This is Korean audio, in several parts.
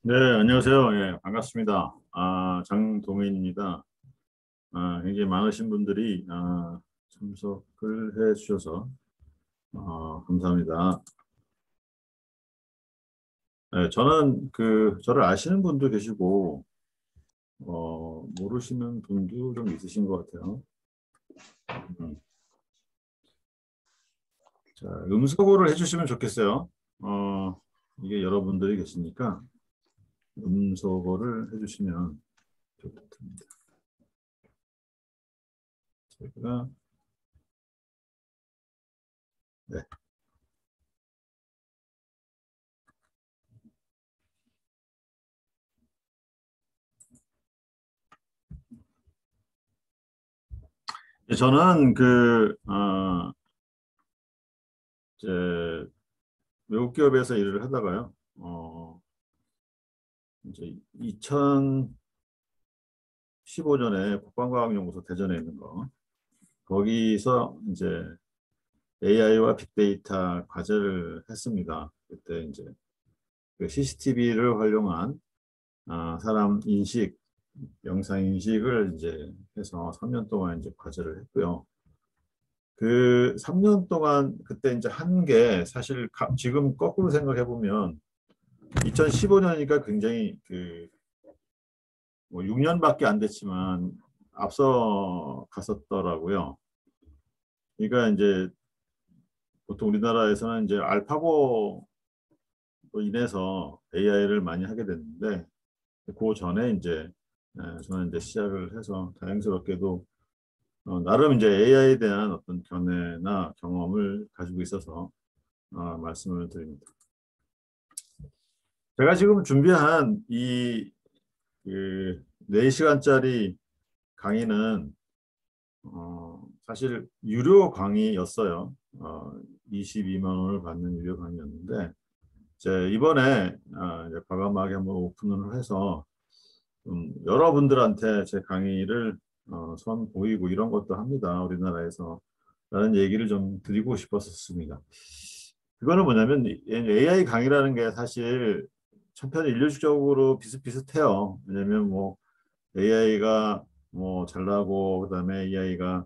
네, 안녕하세요. 예, 반갑습니다. 장동인입니다. 굉장히 많으신 분들이 참석을 해 주셔서 감사합니다. 예, 저는 저를 아시는 분도 계시고 모르시는 분도 좀 있으신 것 같아요. 음, 자, 음소거를 해주시면 좋겠어요. 이게 여러분들이 계시니까 음소거를 해주시면 좋겠습니다. 제가 네. 저는 이제 외국 기업에서 일을 하다가요. 이제 2015년에 국방과학연구소 대전에 있는 거 거기서 이제 AI와 빅데이터 과제를 했습니다. 그때 이제 그 CCTV를 활용한 사람 인식, 영상 인식을 이제 해서 3년 동안 이제 과제를 했고요. 그 3년 동안 그때 이제 한 게 사실 지금 거꾸로 생각해 보면 2015년이니까 굉장히 뭐 6년밖에 안 됐지만 앞서 갔었더라고요. 그러니까 이제 보통 우리나라에서는 이제 알파고로 인해서 AI를 많이 하게 됐는데 그 전에 이제 저는 이제 시작을 해서 다행스럽게도 나름 이제 AI에 대한 어떤 견해나 경험을 가지고 있어서 말씀을 드립니다. 제가 지금 준비한 그 4시간짜리 강의는 사실 유료 강의였어요. 22만 원을 받는 유료 강의였는데 이제 이번에 이제 과감하게 한번 오픈을 해서 여러분들한테 제 강의를 선보이고 이런 것도 합니다. 우리나라에서 라는 얘기를 좀 드리고 싶었습니다. 그거는 뭐냐면 AI 강의라는 게 사실 천편일률적으로 비슷비슷해요. 왜냐면 뭐 AI가 뭐 잘나고 그다음에 AI가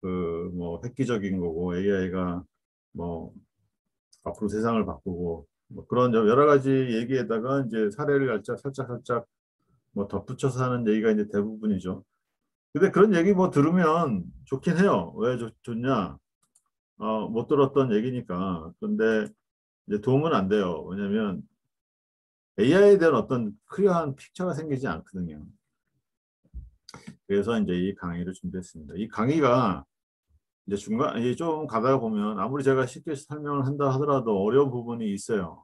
그 뭐 획기적인 거고 AI가 뭐 앞으로 세상을 바꾸고 뭐 그런 여러 가지 얘기에다가 이제 사례를 살짝 뭐 덧붙여서 하는 얘기가 이제 대부분이죠. 근데 그런 얘기 뭐 들으면 좋긴 해요. 왜 좋냐? 못 들었던 얘기니까. 근데 이제 도움은 안 돼요. 왜냐면 AI에 대한 어떤 클리어한 픽처가 생기지 않거든요. 그래서 이제 이 강의를 준비했습니다. 이 강의가 이제 중간에 좀 가다가 보면 아무리 제가 쉽게 설명을 한다 하더라도 어려운 부분이 있어요.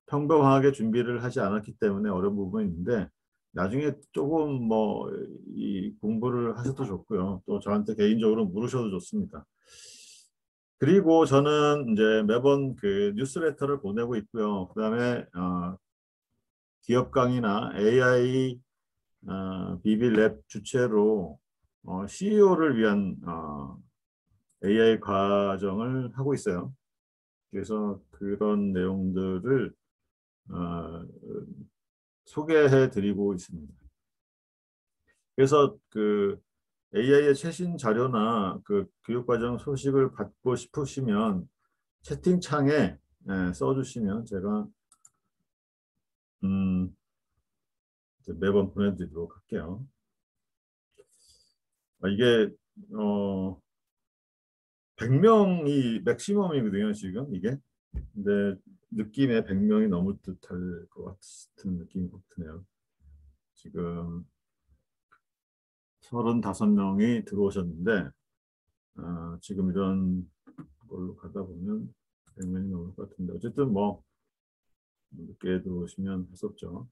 평범하게 준비를 하지 않았기 때문에 어려운 부분이 있는데 나중에 조금 뭐 이 공부를 하셔도 좋고요. 또 저한테 개인적으로 물으셔도 좋습니다. 그리고 저는 이제 매번 그 뉴스레터를 보내고 있고요. 그다음에 기업 강의나 AI 비빌랩 주최로 CEO를 위한 AI 과정을 하고 있어요. 그래서 그런 내용들을 어, 소개해 드리고 있습니다. 그래서 그 AI의 최신 자료나 그 교육과정 소식을 받고 싶으시면 채팅창에 써주시면 제가 음, 이제 매번 보내드리도록 할게요. 이게 어, 100명이 맥시멈이거든요, 지금 이게. 근데 느낌에 100명이 넘을 듯할 것 같은 느낌이 드네요. 지금 35명이 들어오셨는데 지금 이런 걸로 가다 보면 100명이 넘을 것 같은데 어쨌든 뭐 늦게 들어오시면 할 수 없죠.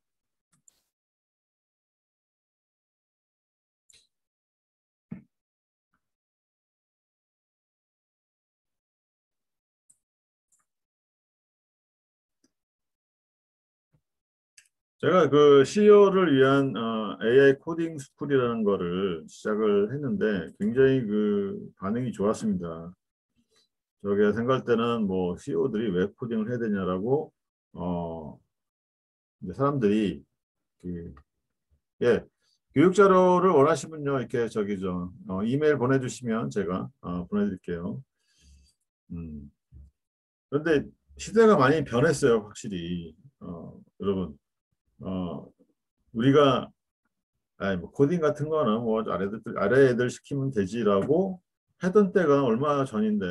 제가 그 CEO를 위한 AI 코딩 스쿨이라는 거를 시작을 했는데 굉장히 그 반응이 좋았습니다. 저게 생각할 때는 뭐 CEO들이 왜 코딩을 해야 되냐라고 이제 사람들이 그, 예, 교육 자료를 원하시면요, 이렇게 저기 이메일 보내주시면 제가 보내드릴게요. 음. 그런데 시대가 많이 변했어요, 확실히. 여러분, 어, 우리가 아니, 뭐 코딩 같은 거는 뭐 아래 애들 시키면 되지라고 하던 때가 얼마 전인데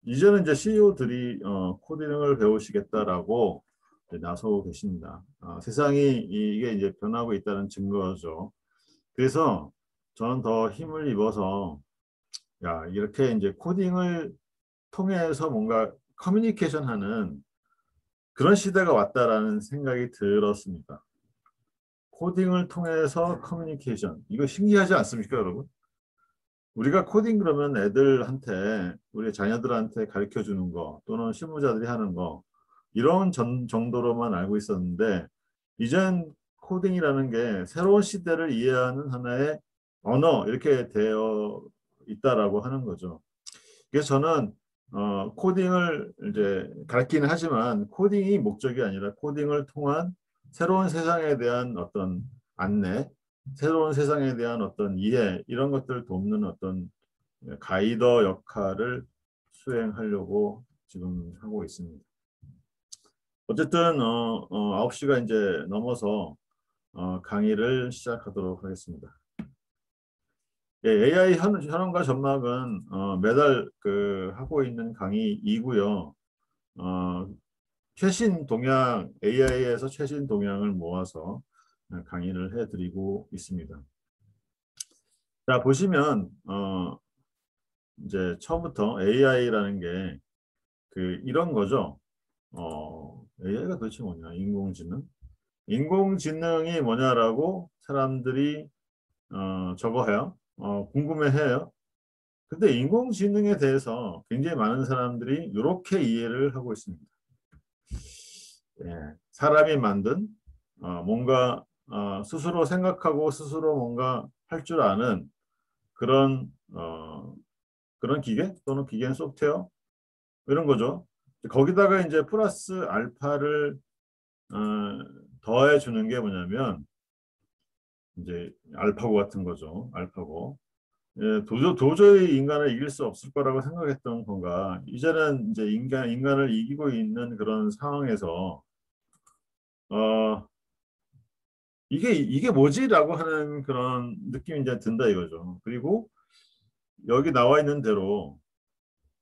이제는 이제 CEO들이 코딩을 배우시겠다라고 이제 나서고 계십니다. 세상이 이게 이제 변하고 있다는 증거죠. 그래서 저는 더 힘을 입어서 야, 이렇게 이제 코딩을 통해서 뭔가 커뮤니케이션하는 그런 시대가 왔다라는 생각이 들었습니다. 코딩을 통해서 커뮤니케이션. 이거 신기하지 않습니까, 여러분? 우리가 코딩 그러면 애들한테, 우리 자녀들한테 가르쳐 주는 거, 또는 실무자들이 하는 거, 이런 정도로만 알고 있었는데, 이젠 코딩이라는 게 새로운 시대를 이해하는 하나의 언어, 이렇게 되어 있다라고 하는 거죠. 그래서 저는 코딩을 이제 가르치긴 하지만 코딩이 목적이 아니라 코딩을 통한 새로운 세상에 대한 어떤 안내, 새로운 세상에 대한 어떤 이해 이런 것들을 돕는 어떤 가이더 역할을 수행하려고 지금 하고 있습니다. 어쨌든 9시가 이제 넘어서 강의를 시작하도록 하겠습니다. 예, AI 현황과 전망은 매달 하고 있는 강의이고요. 어, 최신 동향, AI에서 최신 동향을 모아서 강의를 해드리고 있습니다. 자, 보시면 이제 처음부터 AI라는 게 이런 거죠. AI가 도대체 뭐냐? 인공지능? 인공지능이 뭐냐라고 사람들이 저거 해요. 궁금해해요. 근데 인공지능에 대해서 굉장히 많은 사람들이 이렇게 이해를 하고 있습니다. 예, 사람이 만든 뭔가 스스로 생각하고 스스로 뭔가 할 줄 아는 그런 그런 기계 또는 기계는 소프트웨어 이런 거죠. 거기다가 이제 플러스 알파를 어, 더해 주는 게 뭐냐면 이제 알파고 같은 거죠. 알파고. 예, 도저히 인간을 이길 수 없을 거라고 생각했던 건가. 이제는 이제 인간을 이기고 있는 그런 상황에서, 어, 이게 뭐지라고 하는 그런 느낌이 이제 든다 이거죠. 그리고 여기 나와 있는 대로,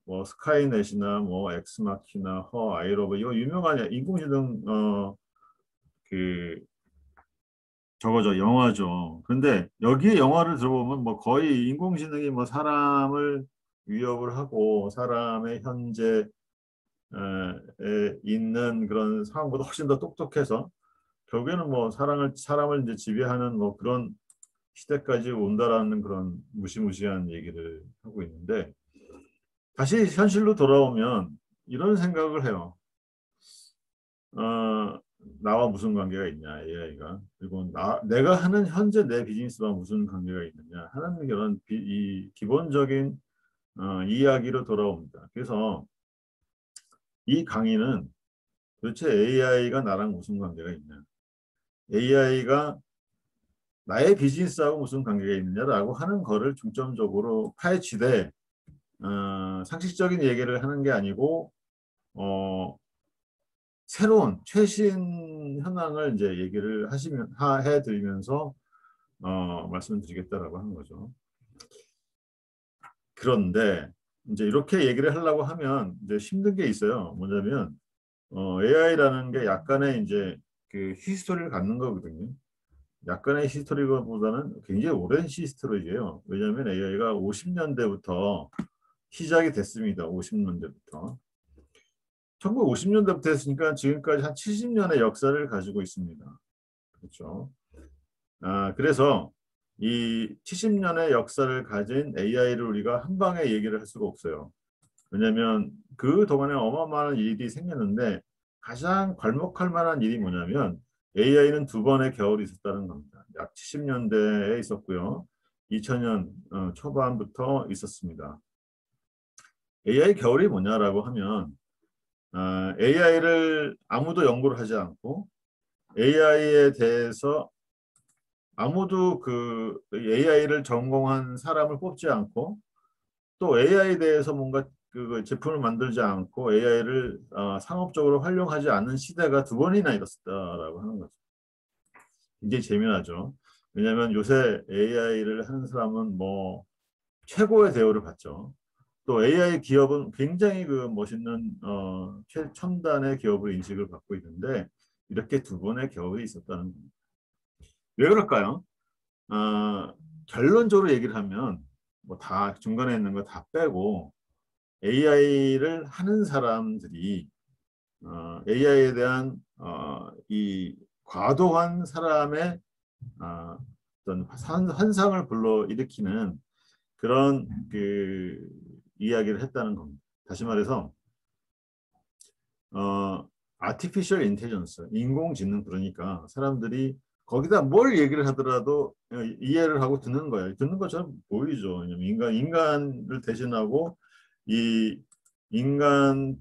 뭐, 스카이넷이나 뭐, 엑스마키나 허 아이로브, 이거 유명한 인공지능, 그, 저거죠. 영화죠. 근데 여기에 영화를 들어보면 뭐 거의 인공지능이 뭐 사람을 위협을 하고 사람의 현재 에 있는 그런 상황보다 훨씬 더 똑똑해서 결국에는 뭐 사람을 이제 지배하는 뭐 그런 시대까지 온다라는 그런 무시무시한 얘기를 하고 있는데 다시 현실로 돌아오면 이런 생각을 해요. 어, 나와 무슨 관계가 있냐, AI가. 그리고 내가 하는 현재 내 비즈니스와 무슨 관계가 있느냐 하는 그런 이 기본적인 이야기로 돌아옵니다. 그래서 이 강의는 도대체 AI가 나랑 무슨 관계가 있냐, AI가 나의 비즈니스하고 무슨 관계가 있느냐라고 하는 거를 중점적으로 파헤치되 상식적인 얘기를 하는 게 아니고 어, 새로운 최신 현황을 이제 얘기를 해드리면서 말씀을 드리겠다라고 하는 거죠. 그런데 이제 이렇게 얘기를 하려고 하면 이제 힘든 게 있어요. 뭐냐면 AI라는 게 약간의 이제 히스토리를 갖는 거거든요. 약간의 히스토리보다는 굉장히 오랜 히스토리예요. 왜냐하면 AI가 50년대부터 시작이 됐습니다. 50년대부터. 1950년대부터 했으니까 지금까지 한 70년의 역사를 가지고 있습니다. 그렇죠. 그래서 이 70년의 역사를 가진 AI를 우리가 한 방에 얘기를 할 수가 없어요. 왜냐하면 그 동안에 어마어마한 일이 생겼는데 가장 괄목할 만한 일이 뭐냐면 AI는 두 번의 겨울이 있었다는 겁니다. 약 70년대에 있었고요. 2000년 초반부터 있었습니다. AI 겨울이 뭐냐라고 하면 AI를 아무도 연구를 하지 않고 AI에 대해서 아무도 그 AI를 전공한 사람을 뽑지 않고 또 AI에 대해서 뭔가 그 제품을 만들지 않고 AI를 상업적으로 활용하지 않는 시대가 두 번이나 있었다라고 하는 거죠. 굉장히 재미나죠. 왜냐하면 요새 AI를 하는 사람은 뭐 최고의 대우를 받죠. 또 AI 기업은 굉장히 그 멋있는 최첨단의 기업을 인식을 받고 있는데 이렇게 두 번의 기업이 있었다는 겁니다. 왜 그럴까요? 결론적으로 얘기를 하면 뭐 다 중간에 있는 거 다 빼고 AI를 하는 사람들이 AI에 대한 이 과도한 사람의 어떤 환상을 불러일으키는 그런 그 이야기를 했다는 겁니다. 다시 말해서 아티피셜 인텔리전스, 인공지능 그러니까 사람들이 거기다 뭘 얘기를 하더라도 이해를 하고 듣는 거예요. 듣는 것처럼 보이죠. 왜냐면 인간을 대신하고 이 인간보다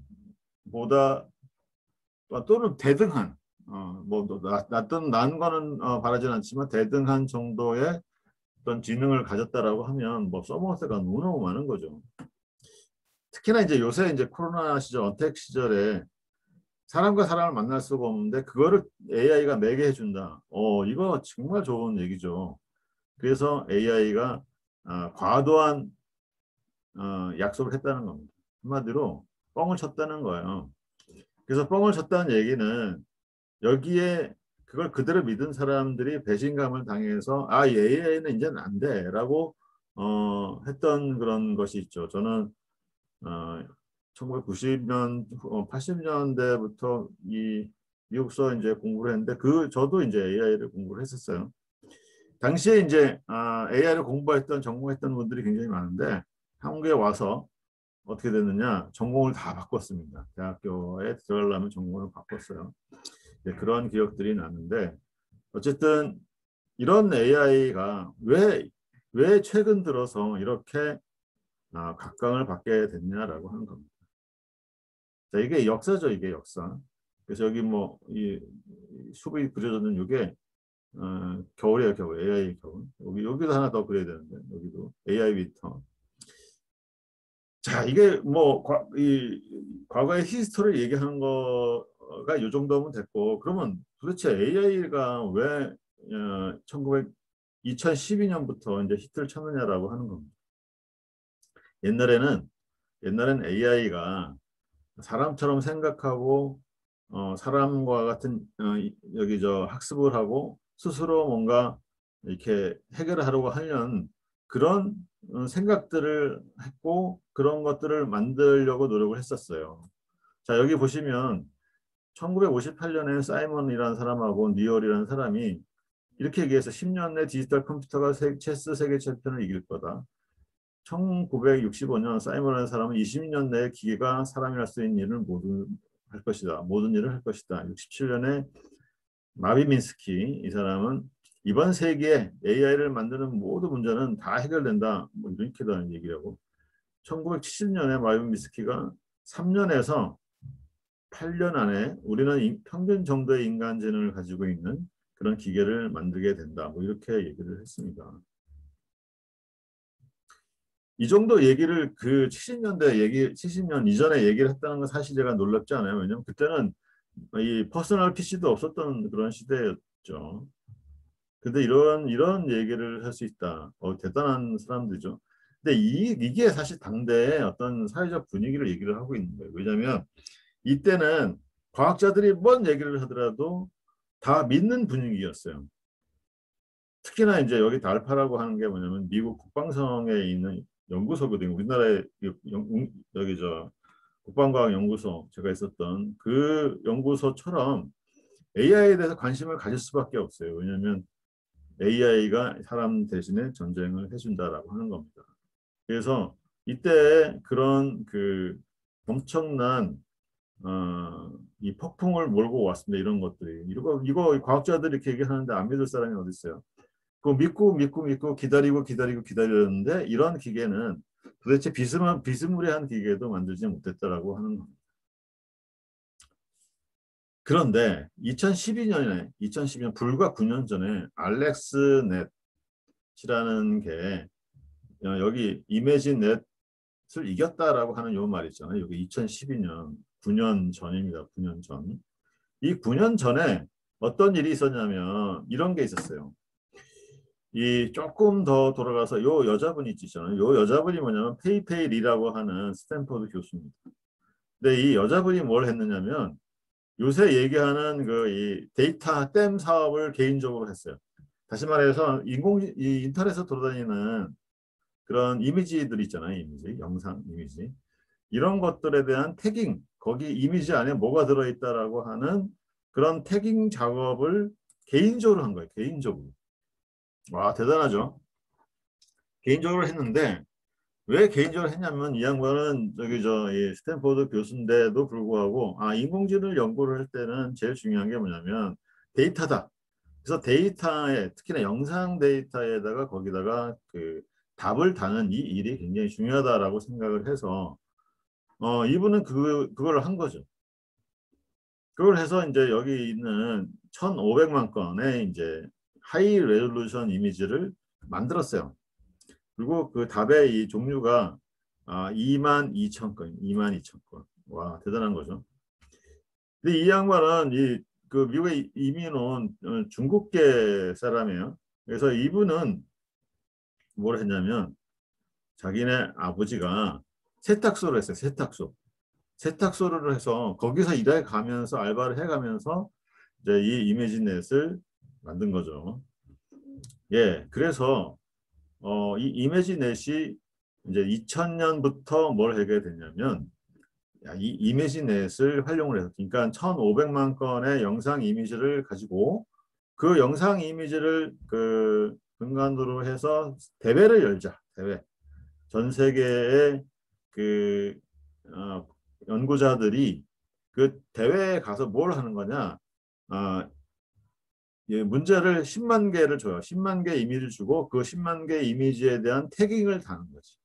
또는 대등한 뭐 낫든 난 거는 바라진 않지만 대등한 정도의 어떤 지능을 가졌다라고 하면 뭐 써먹을 때가 너무너무 많은 거죠. 특히나 이제 요새 이제 코로나 시절, 언택 시절에 사람과 사람을 만날 수가 없는데 그거를 AI가 매개해 준다. 이거 정말 좋은 얘기죠. 그래서 AI가 과도한 약속을 했다는 겁니다. 한마디로 뻥을 쳤다는 거예요. 그래서 뻥을 쳤다는 얘기는 여기에 그걸 그대로 믿은 사람들이 배신감을 당해서 이 AI는 이제는 안 돼라고 했던 그런 것이 있죠. 저는 1990년, 80년대부터 이 미국서 이제 공부를 했는데 저도 이제 AI를 공부를 했었어요. 당시에 이제 AI를 공부했던 전공했던 분들이 굉장히 많은데 한국에 와서 어떻게 됐느냐 전공을 다 바꿨습니다. 대학교에 들어가려면 전공을 바꿨어요. 네, 그런 기억들이 나는데 어쨌든 이런 AI가 왜 최근 들어서 이렇게 각광을 받게 됐냐라고 하는 겁니다. 자, 이게 역사죠, 이게 역사. 그래서 여기 뭐 이 숲이 그려졌는 이게 겨울이에요, 겨울. AI 겨울. 여기도 하나 더 그려야 되는데 여기도 AI 윈터. 자, 이게 뭐 과거의 히스토리를 얘기하는 거가 이 정도면 됐고 그러면 도대체 AI가 왜 2012년부터 이제 히트를 쳤느냐라고 하는 겁니다. 옛날에는 AI가 사람처럼 생각하고 사람과 같은 여기 학습을 하고 스스로 뭔가 이렇게 해결을 하려고 하는 그런 생각들을 했고 그런 것들을 만들려고 노력을 했었어요. 자, 여기 보시면 1958년에 사이먼이라는 사람하고 뉴얼이라는 사람이 이렇게 얘기해서 10년 내 디지털 컴퓨터가 체스 세계 챔피언을 이길 거다. 1965년 사이먼이라는 사람은 20년 내에 기계가 사람이 할 수 있는 일을 모두 할 것이다. 모든 일을 할 것이다. 67년에 마비민스키 이 사람은 이번 세기에 AI를 만드는 모든 문제는 다 해결된다. 뭐 이렇게다는 얘기라고. 1970년에 마비민스키가 3년에서 8년 안에 우리는 평균 정도의 인간지능을 가지고 있는 그런 기계를 만들게 된다. 뭐 이렇게 얘기를 했습니다. 이 정도 얘기를 그 70년 이전에 얘기를 했다는 건 사실 제가 놀랍지 않아요. 왜냐면 그때는 이 퍼스널 PC도 없었던 그런 시대였죠. 근데 이런 얘기를 할 수 있다. 대단한 사람들이죠. 근데 이게 사실 당대의 어떤 사회적 분위기를 얘기를 하고 있는 거예요. 왜냐하면 이때는 과학자들이 뭔 얘기를 하더라도 다 믿는 분위기였어요. 특히나 이제 여기 달파라고 하는 게 뭐냐면 미국 국방성에 있는 연구소거든요. 우리나라에 여기 국방과학연구소 제가 있었던 그 연구소처럼 AI에 대해서 관심을 가질 수밖에 없어요. 왜냐하면 AI가 사람 대신에 전쟁을 해준다라고 하는 겁니다. 그래서 이때 그런 그 엄청난 이 폭풍을 몰고 왔습니다. 이런 것들이 이거 과학자들이 이렇게 얘기하는데 안 믿을 사람이 어디 있어요? 그 믿고 기다렸는데 이런 기계는 도대체 비스무리한 기계도 만들지 못했다라고 하는 겁니다. 그런데 2012년 불과 9년 전에 알렉스넷이라는 게 여기 이미지넷을 이겼다라고 하는 요 말 있잖아요. 여기 2012년 9년 전입니다. 9년 전. 이 9년 전에 어떤 일이 있었냐면 이런 게 있었어요. 이 조금 더 돌아가서 요 여자분이 있잖아요. 요 여자분이 뭐냐면 페이페이 리라고 하는 스탠퍼드 교수입니다. 근데 이 여자분이 뭘 했느냐면 요새 얘기하는 그 이 데이터 댐 사업을 개인적으로 했어요. 다시 말해서 이 인터넷에 돌아다니는 그런 이미지들 있잖아요. 이미지, 영상 이미지. 이런 것들에 대한 태깅, 거기 이미지 안에 뭐가 들어있다라고 하는 그런 태깅 작업을 개인적으로 한 거예요. 개인적으로. 와, 대단하죠. 개인적으로 했는데 왜 개인적으로 했냐면 이 양반은 저기 이 스탠포드 교수인데도 불구하고 인공지능을 연구를 할 때는 제일 중요한 게 뭐냐면 데이터다. 그래서 데이터에 특히나 영상 데이터에다가 거기다가 그 답을 다는 이 일이 굉장히 중요하다라고 생각을 해서 이분은 그걸 한 거죠. 그걸 해서 이제 여기 있는 1,500만 건의 이제 하이 레졸루션 이미지를 만들었어요. 그리고 그 답의 이 종류가 22,000건, 22,000건. 와, 대단한 거죠. 근데 이 양반은 그 미국에 이민 온 중국계 사람이에요. 그래서 이분은 뭘 했냐면 자기네 아버지가 세탁소를 했어요. 세탁소. 세탁소를 해서 거기서 일해 가면서 알바를 해가면서 이제 이 이미지넷을 만든 거죠. 예, 그래서 이 이미지넷이 이제 2000년부터 뭘 하게 됐냐면 이 이미지넷을 활용을 해서 그러니까 1,500만 건의 영상 이미지를 가지고 그 영상 이미지를 그 근간으로 해서 대회를 열자. 대회. 전 세계의 그 어, 연구자들이 그 대회에 가서 뭘 하는 거냐? 아, 예, 문제를 10만 개를 줘요. 10만 개 이미지를 주고 그 10만 개 이미지에 대한 태깅을 다는 거지.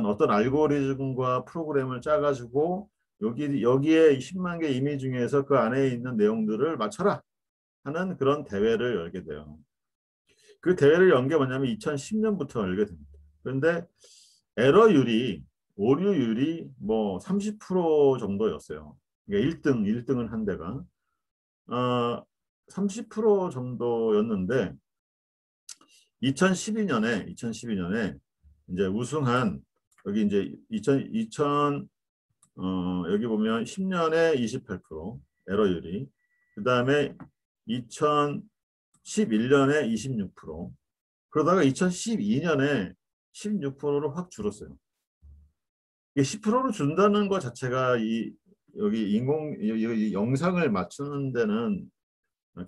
어떤 알고리즘과 프로그램을 짜가지고 여기에 10만 개 이미지 중에서 그 안에 있는 내용들을 맞춰라 하는 그런 대회를 열게 돼요. 그 대회를 연 게 뭐냐면 2010년부터 열게 됩니다. 그런데 에러율이 오류율이 뭐 30% 정도였어요. 그러니까 1등을 한 데가 30% 정도였는데 2012년에 이제 우승한 여기 이제 2000 여기 보면 10년에 28% 에러율이 그다음에 2011년에 26% 그러다가 2012년에 16%로 확 줄었어요. 이게 10%로 준다는 것 자체가 여기 이 영상을 맞추는 데는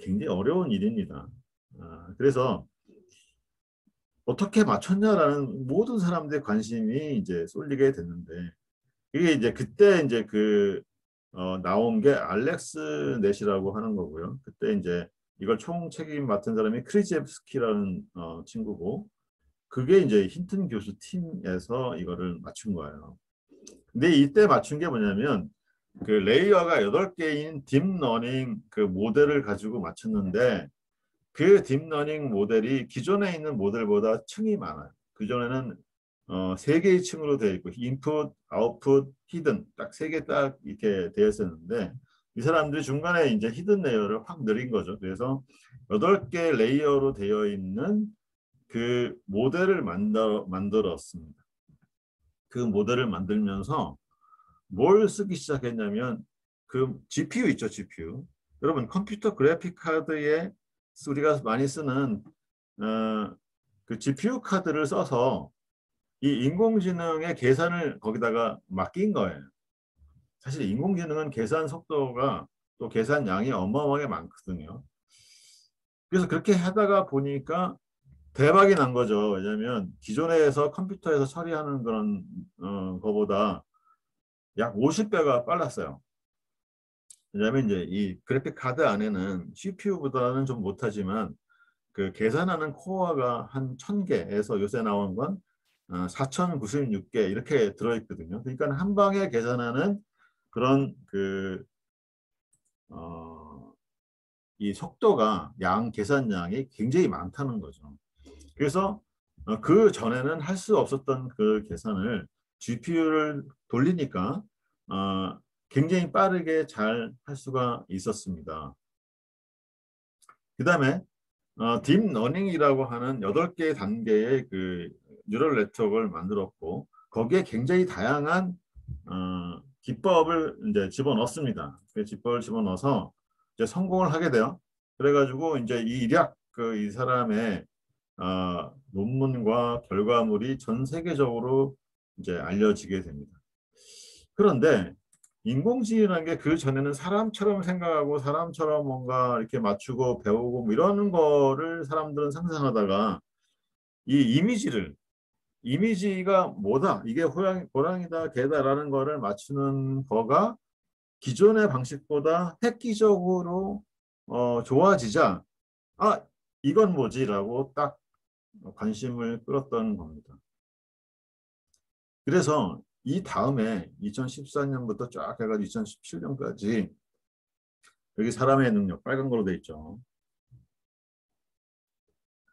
굉장히 어려운 일입니다. 그래서 어떻게 맞췄냐라는 모든 사람들의 관심이 이제 쏠리게 됐는데 이게 이제 그때 이제 나온 게 알렉스 넷이라고 하는 거고요. 그때 이제 이걸 총 책임 맡은 사람이 크리제프스키라는 친구고 그게 이제 힌튼 교수 팀에서 이거를 맞춘 거예요. 근데 이때 맞춘 게 뭐냐면 그 레이어가 8개인 딥러닝 그 모델을 가지고 맞췄는데 그 딥러닝 모델이 기존에 있는 모델보다 층이 많아요. 그전에는 3개의 층으로 되어 있고 인풋, 아웃풋, 히든 딱 3개 딱 이렇게 되어 있었는데 이 사람들이 중간에 이제 히든 레이어를 확 늘린 거죠. 그래서 8개 레이어로 되어 있는 그 모델을 만들었습니다. 그 모델을 만들면서 뭘 쓰기 시작했냐면 그 GPU 있죠, GPU. 여러분 컴퓨터 그래픽 카드에 우리가 많이 쓰는 그 GPU 카드를 써서 이 인공지능의 계산을 거기다가 맡긴 거예요. 사실 인공지능은 계산 속도가 또 계산량이 어마어마하게 많거든요. 그래서 그렇게 하다가 보니까 대박이 난 거죠. 왜냐하면 기존에서 컴퓨터에서 처리하는 그런 거보다 약 50배가 빨랐어요. 왜냐하면 이제 이 그래픽 카드 안에는 CPU보다는 좀 못하지만 그 계산하는 코어가 한 1000개에서 요새 나온 건 4096개 이렇게 들어있거든요. 그러니까 한 방에 계산하는 그런 이 속도가 계산량이 굉장히 많다는 거죠. 그래서 그 전에는 할 수 없었던 그 계산을 GPU를 돌리니까 굉장히 빠르게 잘 할 수가 있었습니다. 그 다음에 딥러닝이라고 하는 8개의 단계의 그 뉴럴 네트워크를 만들었고 거기에 굉장히 다양한 기법을 이제 집어넣습니다. 그 기법을 집어넣어서 이제 성공을 하게 돼요. 그래가지고 이제 이 사람의 논문과 결과물이 전 세계적으로 이제 알려지게 됩니다. 그런데 인공지능이라는 게 그 전에는 사람처럼 생각하고 사람처럼 뭔가 이렇게 맞추고 배우고 뭐 이러는 거를 사람들은 상상하다가 이 이미지가 뭐다 이게 호랑이다 개다라는 거를 맞추는 거가 기존의 방식보다 획기적으로 좋아지자 이건 뭐지라고 딱 관심을 끌었던 겁니다. 그래서 이 다음에 2014년부터 쫙 해가지고 2017년까지 여기 사람의 능력 빨간 걸로 돼 있죠.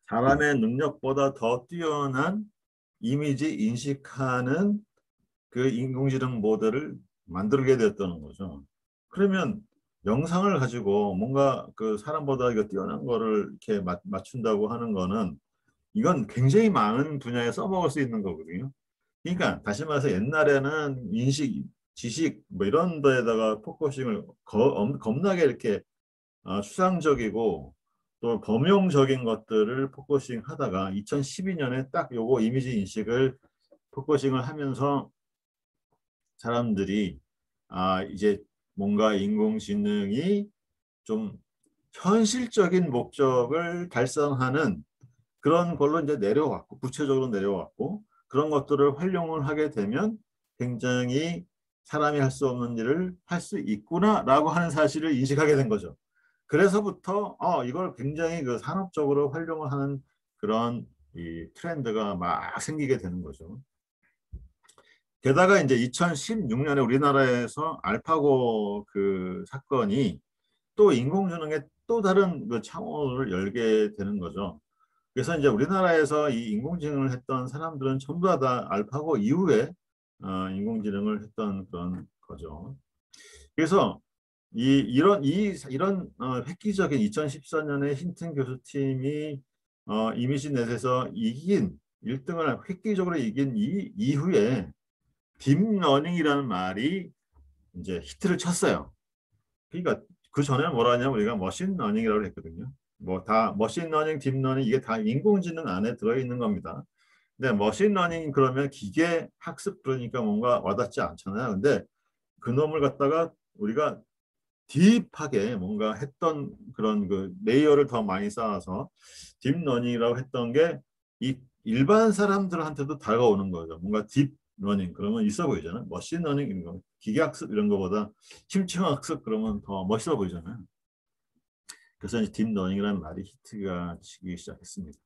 사람의 능력보다 더 뛰어난 이미지 인식하는 그 인공지능 모델을 만들게 되었다는 거죠. 그러면 영상을 가지고 뭔가 그 사람보다 이거 뛰어난 거를 이렇게 맞춘다고 하는 거는 이건 굉장히 많은 분야에 써먹을 수 있는 거거든요. 그러니까 다시 말해서 옛날에는 인식, 지식 뭐 이런 데다가 포커싱을 겁나게 이렇게 추상적이고 또 범용적인 것들을 포커싱 하다가 2012년에 딱 요거 이미지 인식을 포커싱을 하면서 사람들이 이제 뭔가 인공지능이 좀 현실적인 목적을 달성하는 그런 걸로 이제 내려왔고 구체적으로 내려왔고 그런 것들을 활용을 하게 되면 굉장히 사람이 할 수 없는 일을 할 수 있구나라고 하는 사실을 인식하게 된 거죠. 그래서부터 이걸 굉장히 그 산업적으로 활용을 하는 그런 이 트렌드가 막 생기게 되는 거죠. 게다가 이제 2016년에 우리나라에서 알파고 그 사건이 또 인공지능의 또 다른 그 창호를 열게 되는 거죠. 그래서 이제 우리나라에서 이 인공지능을 했던 사람들은 전부 다 알파고 이후에 인공지능을 했던 그런 거죠. 그래서 이런 획기적인 2014년에 힌튼 교수팀이 이미지넷에서 이긴 1등을 획기적으로 이긴 이후에 딥러닝이라는 말이 이제 히트를 쳤어요. 그러니까 그 전에는 뭐라 하냐면 우리가 머신러닝이라고 했거든요. 뭐 다 머신러닝, 딥러닝 이게 다 인공지능 안에 들어있는 겁니다. 근데 머신러닝 그러면 기계 학습 그러니까 뭔가 와닿지 않잖아요. 근데 그 놈을 갖다가 우리가 딥하게 뭔가 했던 그런 그 레이어를 더 많이 쌓아서 딥러닝이라고 했던 게 이 일반 사람들한테도 다가오는 거죠. 뭔가 딥러닝 그러면 있어 보이잖아요. 머신러닝 이런 거, 기계학습 이런 거보다 심층학습 그러면 더 멋있어 보이잖아요. 그래서 이제 딥러닝이라는 말이 히트가 치기 시작했습니다.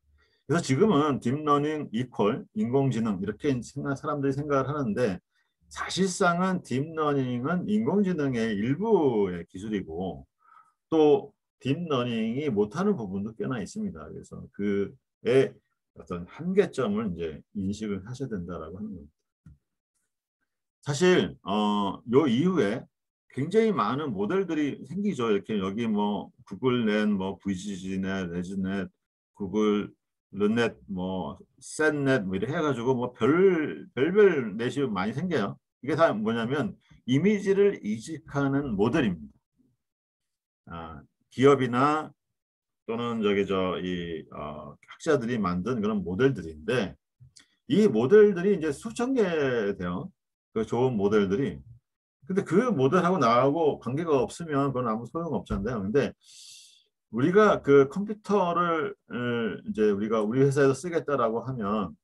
그래서 지금은 딥러닝 이퀄 인공지능 이렇게 사람들이 생각을 하는데 사실상은 딥러닝은 인공지능의 일부의 기술이고 또 딥러닝이 못하는 부분도 꽤나 있습니다. 그래서 그의 어떤 한계점을 이제 인식을 하셔야 된다라고 하는 겁니다. 사실 요 이후에 굉장히 많은 모델들이 생기죠. 이렇게 여기 뭐 구글넷, 뭐 VGG넷, 레즈넷, 구글 르넷, 뭐 셋넷 뭐 이렇게 해가지고 뭐 별별 넷이 많이 생겨요. 이게 다 뭐냐면 이미지를 이식하는 모델입니다. 기업이나 또는 학자들이 만든 그런 모델들인데 이 모델들이 이제 수천 개 돼요. 그 좋은 모델들이. 근데 그 모델하고 나하고 관계가 없으면 그건 아무 소용 없잖아요. 근데 우리가 그 컴퓨터를 이제 우리가 우리 회사에서 쓰겠다라고 하면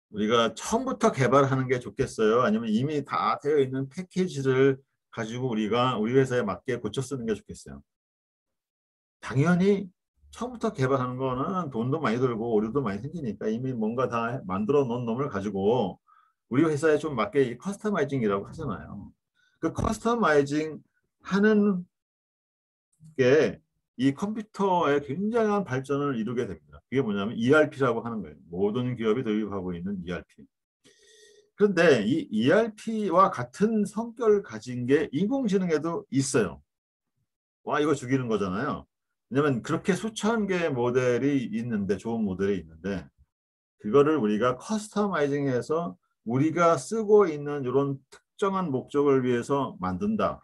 우리가 처음부터 개발하는 게 좋겠어요? 아니면 이미 다 되어 있는 패키지를 가지고 우리가 우리 회사에 맞게 고쳐 쓰는 게 좋겠어요? 당연히 처음부터 개발하는 거는 돈도 많이 들고 오류도 많이 생기니까 이미 뭔가 다 만들어 놓은 놈을 가지고 우리 회사에 좀 맞게 커스터마이징이라고 하잖아요. 그 커스터마이징 하는 게 이 컴퓨터의 굉장한 발전을 이루게 됩니다. 그게 뭐냐면 ERP라고 하는 거예요. 모든 기업이 도입하고 있는 ERP. 그런데 이 ERP와 같은 성격을 가진 게 인공지능에도 있어요. 와, 이거 죽이는 거잖아요. 왜냐면 그렇게 수천 개의 모델이 있는데, 좋은 모델이 있는데, 그거를 우리가 커스터마이징해서 우리가 쓰고 있는 이런 특정한 목적을 위해서 만든다.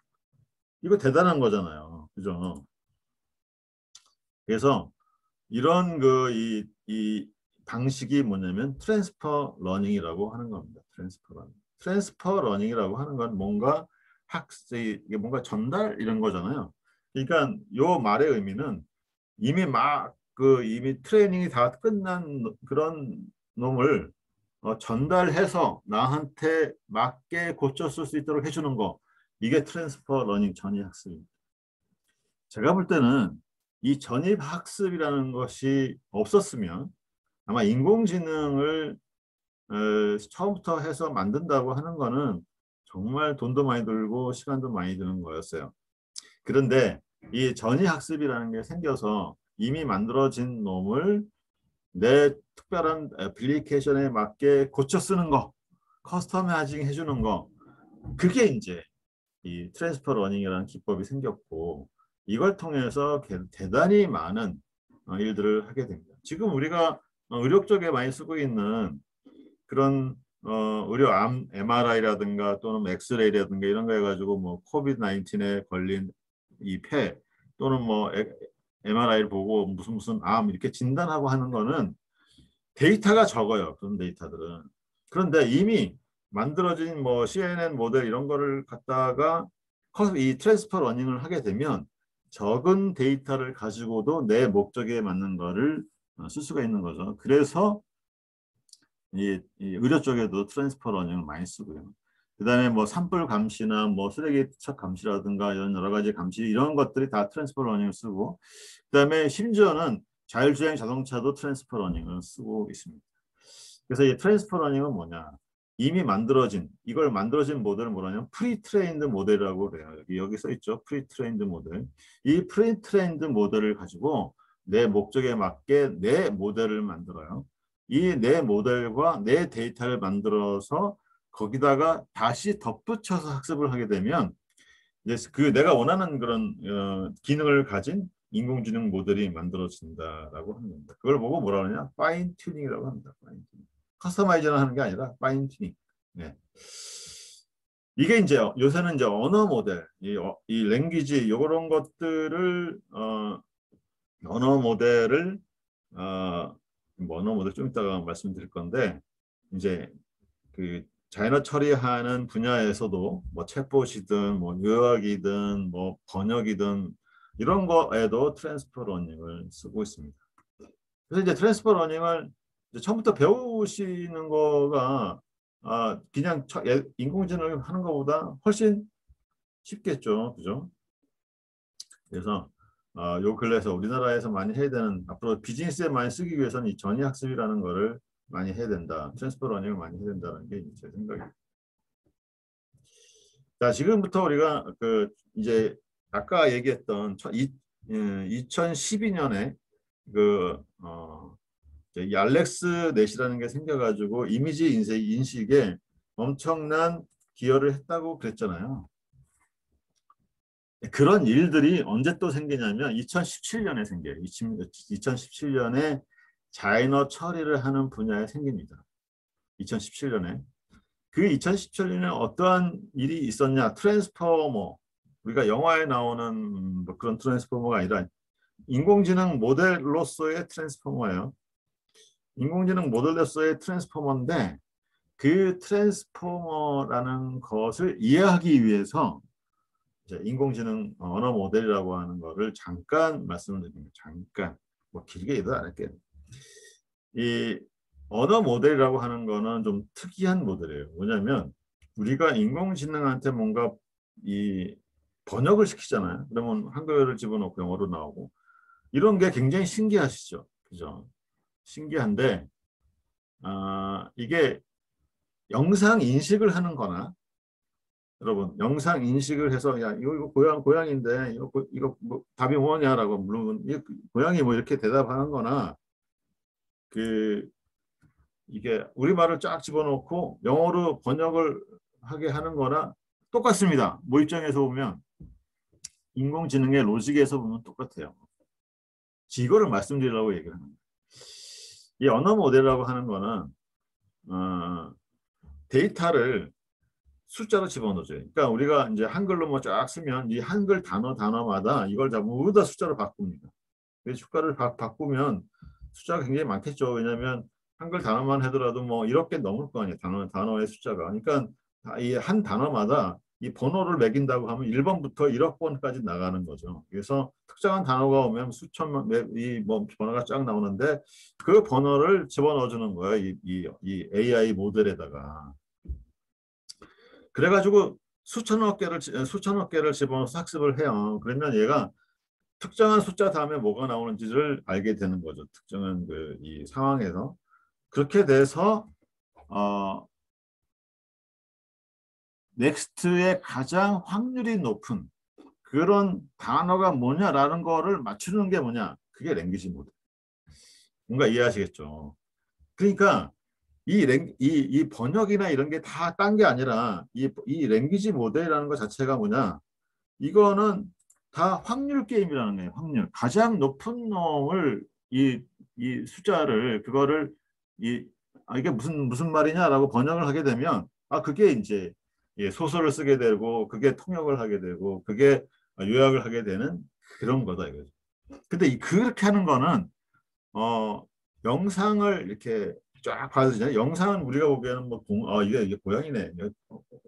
이거 대단한 거잖아요. 그죠? 그래서 이런 이 방식이 뭐냐면 트랜스퍼 러닝이라고 하는 겁니다. 트랜스퍼 러닝. 트랜스퍼 러닝이라고 하는 건 뭔가 이게 뭔가 전달 이런 거잖아요. 그러니까 요 말의 의미는 이미 이미 트레이닝이 다 끝난 그런 놈을 전달해서 나한테 맞게 고쳐 쓸 수 있도록 해주는 거. 이게 트랜스퍼 러닝 전이학습입니다. 제가 볼 때는 이 전입학습이라는 것이 없었으면 아마 인공지능을 처음부터 해서 만든다고 하는 거는 정말 돈도 많이 들고 시간도 많이 드는 거였어요. 그런데 이 전이학습이라는 게 생겨서 이미 만들어진 놈을 내 특별한 애플리케이션에 맞게 고쳐 쓰는 거, 커스터마이징 해주는 거, 그게 이제 이 트랜스퍼 러닝이라는 기법이 생겼고 이걸 통해서 대단히 많은 일들을 하게 됩니다. 지금 우리가 의료 쪽에 많이 쓰고 있는 그런 의료 암 MRI라든가 또는 엑스레이라든가 이런 거 해가지고 뭐 코비드 19에 걸린 이 폐 또는 뭐 MRI를 보고 무슨 암 이렇게 진단하고 하는 거는 데이터가 적어요. 그런 데이터들은. 그런데 이미 만들어진 뭐 CNN 모델 이런 거를 갖다가 이 트랜스퍼 러닝을 하게 되면 적은 데이터를 가지고도 내 목적에 맞는 거를 쓸 수가 있는 거죠. 그래서 이 의료 쪽에도 트랜스퍼 러닝을 많이 쓰고요. 그다음에 뭐 산불 감시나 뭐 쓰레기 투척 감시라든가 이런 여러 가지 감시 이런 것들이 다 트랜스퍼 러닝을 쓰고 그다음에 심지어는 자율주행 자동차도 트랜스퍼 러닝을 쓰고 있습니다. 그래서 이 트랜스퍼 러닝은 뭐냐? 이미 만들어진 이걸 만들어진 모델을 뭐냐면 프리트레인드 모델이라고 그래요. 여기 써 있죠. 프리트레인드 모델. 이 프리트레인드 모델을 가지고 내 목적에 맞게 내 모델을 만들어요. 이 내 모델과 내 데이터를 만들어서 거기다가 다시 덧붙여서 학습을 하게 되면 이제 그 내가 원하는 그런 기능을 가진 인공지능 모델이 만들어진다라고 하는 겁니다. 그걸 보고 뭐라 그러냐? 파인 튜닝이라고 합니다. 파인 튜닝. 커스터마이징을 하는 게 아니라 파인 튜닝. 네. 이게 이제 요새는 이제 언어 모델, 이 랭귀지 이런 것들을 언어 모델을 뭐 언어 모델 좀 이따가 말씀드릴 건데 이제 그 자연어 처리하는 분야에서도 뭐 챗봇이든 뭐 요약이든 뭐 번역이든 이런 거에도 트랜스퍼 러닝을 쓰고 있습니다. 그래서 이제 트랜스퍼 러닝을 이제 처음부터 배우시는 거가 그냥 인공지능을 하는 것보다 훨씬 쉽겠죠, 그죠? 그래서 요 근래에서 우리나라에서 많이 해야 되는 앞으로 비즈니스에 많이 쓰기 위해서는 이 전이학습이라는 거를 많이 해야 된다. 트랜스퍼 러닝을 많이 해야 된다는 게 제 생각입니다. 자, 지금부터 우리가 그 이제 아까 얘기했던 2012년에 그 이 알렉스 넷이라는 게 생겨가지고 이미지 인식에 엄청난 기여를 했다고 그랬잖아요. 그런 일들이 언제 또 생기냐면 2017년에 생겨요. 2017년에 자인어 처리를 하는 분야에 생깁니다. 2017년에. 그 2017년에 어떠한 일이 있었냐? 트랜스포머. 우리가 영화에 나오는 뭐 그런 트랜스포머가 아니라 인공지능 모델로서의 트랜스포머예요. 인공지능 모델로서의 트랜스포머인데 그 트랜스포머라는 것을 이해하기 위해서 이제 인공지능 언어 모델이라고 하는 거를 잠깐 말씀을 드립니다. 잠깐. 뭐 길게 얘기도 안 할게요. 이 언어 모델이라고 하는 거는 좀 특이한 모델이에요. 뭐냐면 우리가 인공지능한테 뭔가 이 번역을 시키잖아요. 그러면 한글을 집어넣고 영어로 나오고 이런 게 굉장히 신기하시죠. 그죠? 신기한데 이게 영상 인식을 하는 거나 여러분 영상 인식을 해서 야 이거 고양인데 이거 뭐 답이 뭐냐라고 물으면 이 고양이 뭐 이렇게 대답하는 거나 그 이게 우리말을 쫙 집어넣고 영어로 번역을 하게 하는 거나 똑같습니다. 뭐 입장에서 보면 인공지능의 로직에서 보면 똑같아요. 이거를 말씀드리려고 얘기를 하는 거예요. 이 언어 모델이라고 하는 거는 데이터를 숫자로 집어넣어줘요. 그러니까 우리가 이제 한글로 뭐 쫙 쓰면 이 한글 단어마다 이걸 다 모두 다 숫자로 바꿉니다. 숫자를 바꾸면 숫자가 굉장히 많겠죠. 왜냐하면 한글 단어만 하더라도 뭐 1억 개 넘을 거 아니에요. 단어의 숫자가. 그러니까 이 한 단어마다 이 번호를 매긴다고 하면 1번부터 1억 번까지 나가는 거죠. 그래서 특정한 단어가 오면 수천만 이뭐 번호가 쫙 나오는데 그 번호를 집어넣어 주는 거예요. 이 AI 모델에다가. 그래가지고 수천억 개를 집어넣어서 학습을 해요. 그러면 얘가 특정한 숫자 다음에 뭐가 나오는지를 알게 되는 거죠. 특정한 이 상황에서. 그렇게 돼서 넥스트의 가장 확률이 높은 그런 단어가 뭐냐라는 거를 맞추는 게 뭐냐. 그게 랭귀지 모델. 뭔가 이해하시겠죠. 그러니까 이 번역이나 이런 게 다 딴 게 아니라 이 랭귀지 모델이라는 것 자체가 뭐냐. 이거는 다 확률 게임이라는 거예요. 확률. 가장 높은 놈을 이 숫자를 그거를 이게 무슨 말이냐라고 번역을 하게 되면 그게 이제 소설을 쓰게 되고 그게 통역을 하게 되고 그게 요약을 하게 되는 그런 거다 이거죠. 근데 그렇게 하는 거는 영상을 이렇게 쫙 봐주잖아요. 영상은 우리가 보기에는 뭐 이게 고양이네,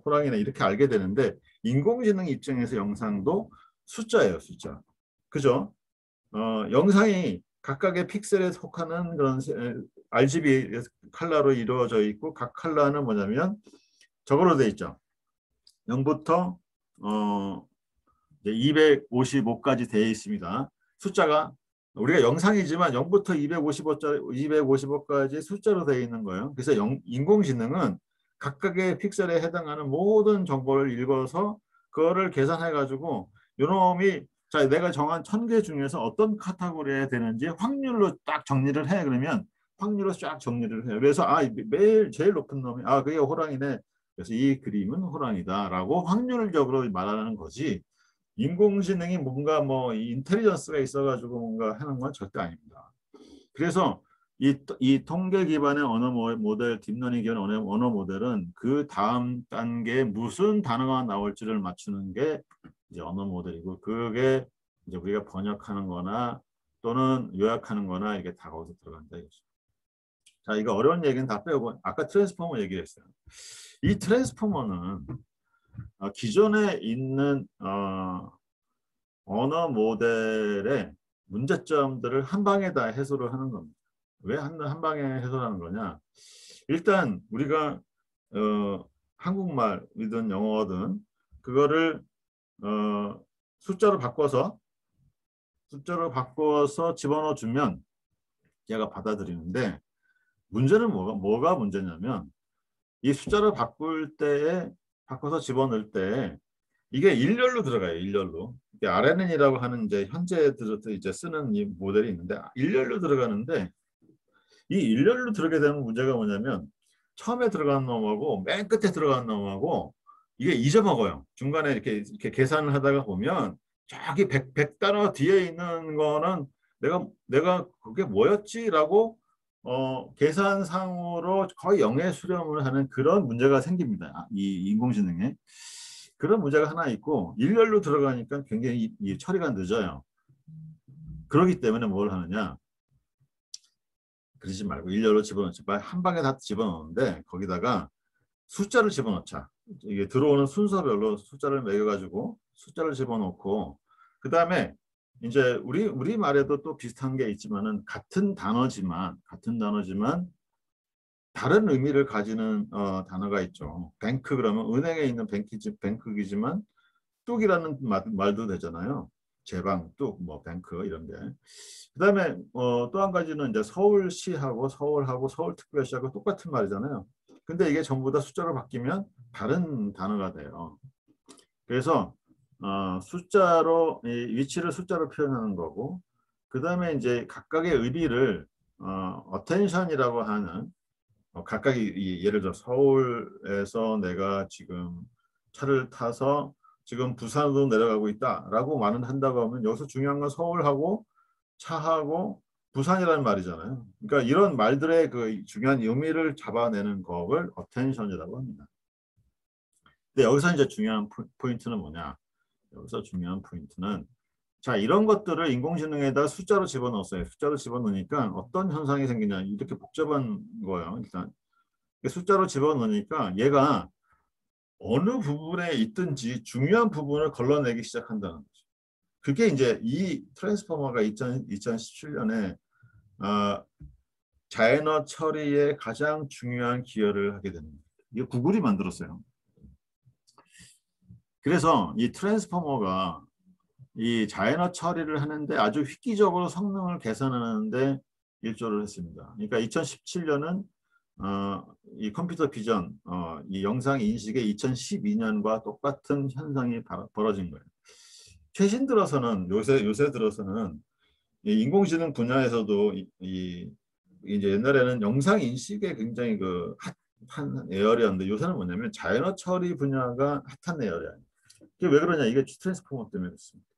호랑이네 이렇게 알게 되는데 인공지능 입장에서 영상도 숫자예요, 숫자. 그죠? 영상이 각각의 픽셀에 속하는 그런 RGB 컬러로 이루어져 있고 각 컬러는 뭐냐면 저거로 돼 있죠. 0부터 255까지 되어 있습니다. 숫자가 우리가 영상이지만 0부터 255까지 숫자로 되어 있는 거예요. 그래서 인공지능은 각각의 픽셀에 해당하는 모든 정보를 읽어서 그거를 계산해 가지고 요놈이 자 내가 정한 1000개 중에서 어떤 카테고리에 되는지 확률로 딱 정리를 해. 그러면 확률로 쫙 정리를 해요. 그래서 매일 제일 높은 놈이 그게 호랑이네. 그래서 이 그림은 호랑이다라고 확률적으로 말하는 거지. 인공지능이 뭔가 뭐 인텔리전스가 있어가지고 뭔가 하는 건 절대 아닙니다. 그래서 이 통계 기반의 언어 모델, 딥러닝 기반 언어 모델은 그 다음 단계에 무슨 단어가 나올지를 맞추는 게 이제 언어 모델이고 그게 이제 우리가 번역하는 거나 또는 요약하는 거나 이게 다 거기서 들어간다 이거죠. 자, 이거 어려운 얘기는 다 빼고 아까 트랜스포머 얘기했어요. 이 트랜스포머는 기존에 있는 언어 모델의 문제점들을 한 방에 다 해소를 하는 겁니다. 왜 한 방에 해소하는 거냐? 일단 우리가 한국말이든 영어든 그거를 숫자로 바꿔서 집어넣어 주면 얘가 받아들이는데 문제는 뭐가 문제냐면 이 숫자를 바꿔서 집어넣을 때 이게 일렬로 들어가요. 일렬로. 이게 RNN이라고 하는 이제 현재 들어서 이제 쓰는 이 모델이 있는데 일렬로 들어가는데 이 일렬로 들어가게 되면 문제가 뭐냐면 처음에 들어가는 놈하고 맨 끝에 들어가는 놈하고 이게 잊어먹어요. 중간에 이렇게 계산을 하다가 보면 저기 100단어 뒤에 있는 거는 내가 그게 뭐였지라고 계산상으로 거의 영에 수렴을 하는 그런 문제가 생깁니다. 이 인공지능에. 그런 문제가 하나 있고 일렬로 들어가니까 굉장히 이 처리가 늦어요. 그렇기 때문에 뭘 하느냐. 그러지 말고 일렬로 집어넣지. 한 방에 다 집어넣는데 거기다가 숫자를 집어넣자. 이게 들어오는 순서별로 숫자를 매겨가지고 숫자를 집어넣고 그 다음에 이제 우리 말에도 또 비슷한 게 있지만은 같은 단어지만 다른 의미를 가지는 단어가 있죠. 뱅크 그러면 은행에 있는 뱅크이지만 뚝이라는 말도 되잖아요. 제방, 뚝, 뭐 뱅크 이런 게. 그다음에 또 한 가지는 이제 서울시하고 서울특별시하고 똑같은 말이잖아요. 근데 이게 전부 다 숫자로 바뀌면 다른 단어가 돼요. 그래서 숫자로 이 위치를 숫자로 표현하는 거고, 그 다음에 이제 각각의 의미를 어텐션이라고 하는 각각의 예를 들어 서울에서 내가 지금 차를 타서 지금 부산으로 내려가고 있다라고 말은 한다고 하면 여기서 중요한 건 서울하고 차하고 부산이라는 말이잖아요. 그러니까 이런 말들의 그 중요한 의미를 잡아내는 것을 어텐션이라고 합니다. 근데 여기서 이제 중요한 포인트는 뭐냐? 여기서 중요한 포인트는 자, 이런 것들을 인공지능에다 숫자로 집어넣었어요. 숫자로 집어넣으니까 어떤 현상이 생기냐? 이렇게 복잡한 거예요. 일단 숫자로 집어넣으니까 얘가 어느 부분에 있든지 중요한 부분을 걸러내기 시작한다는 거죠. 그게 이제 이 트랜스포머가 2017년에 자연어 처리에 가장 중요한 기여를 하게 됩니다. 이게 구글이 만들었어요. 그래서 이 트랜스포머가 이 자연어 처리를 하는데 아주 획기적으로 성능을 개선하는데 일조를 했습니다. 그러니까 2017년은 이 컴퓨터 비전, 이 영상 인식의 2012년과 똑같은 현상이 벌어진 거예요. 최신 들어서는 요새 들어서는 이 인공지능 분야에서도 이제 옛날에는 영상 인식에 굉장히 그 핫한 에어리어인데 요새는 뭐냐면 자연어 처리 분야가 핫한 에어리어. 이게 왜 그러냐? 이게 트랜스포머 때문에 그렇습니다.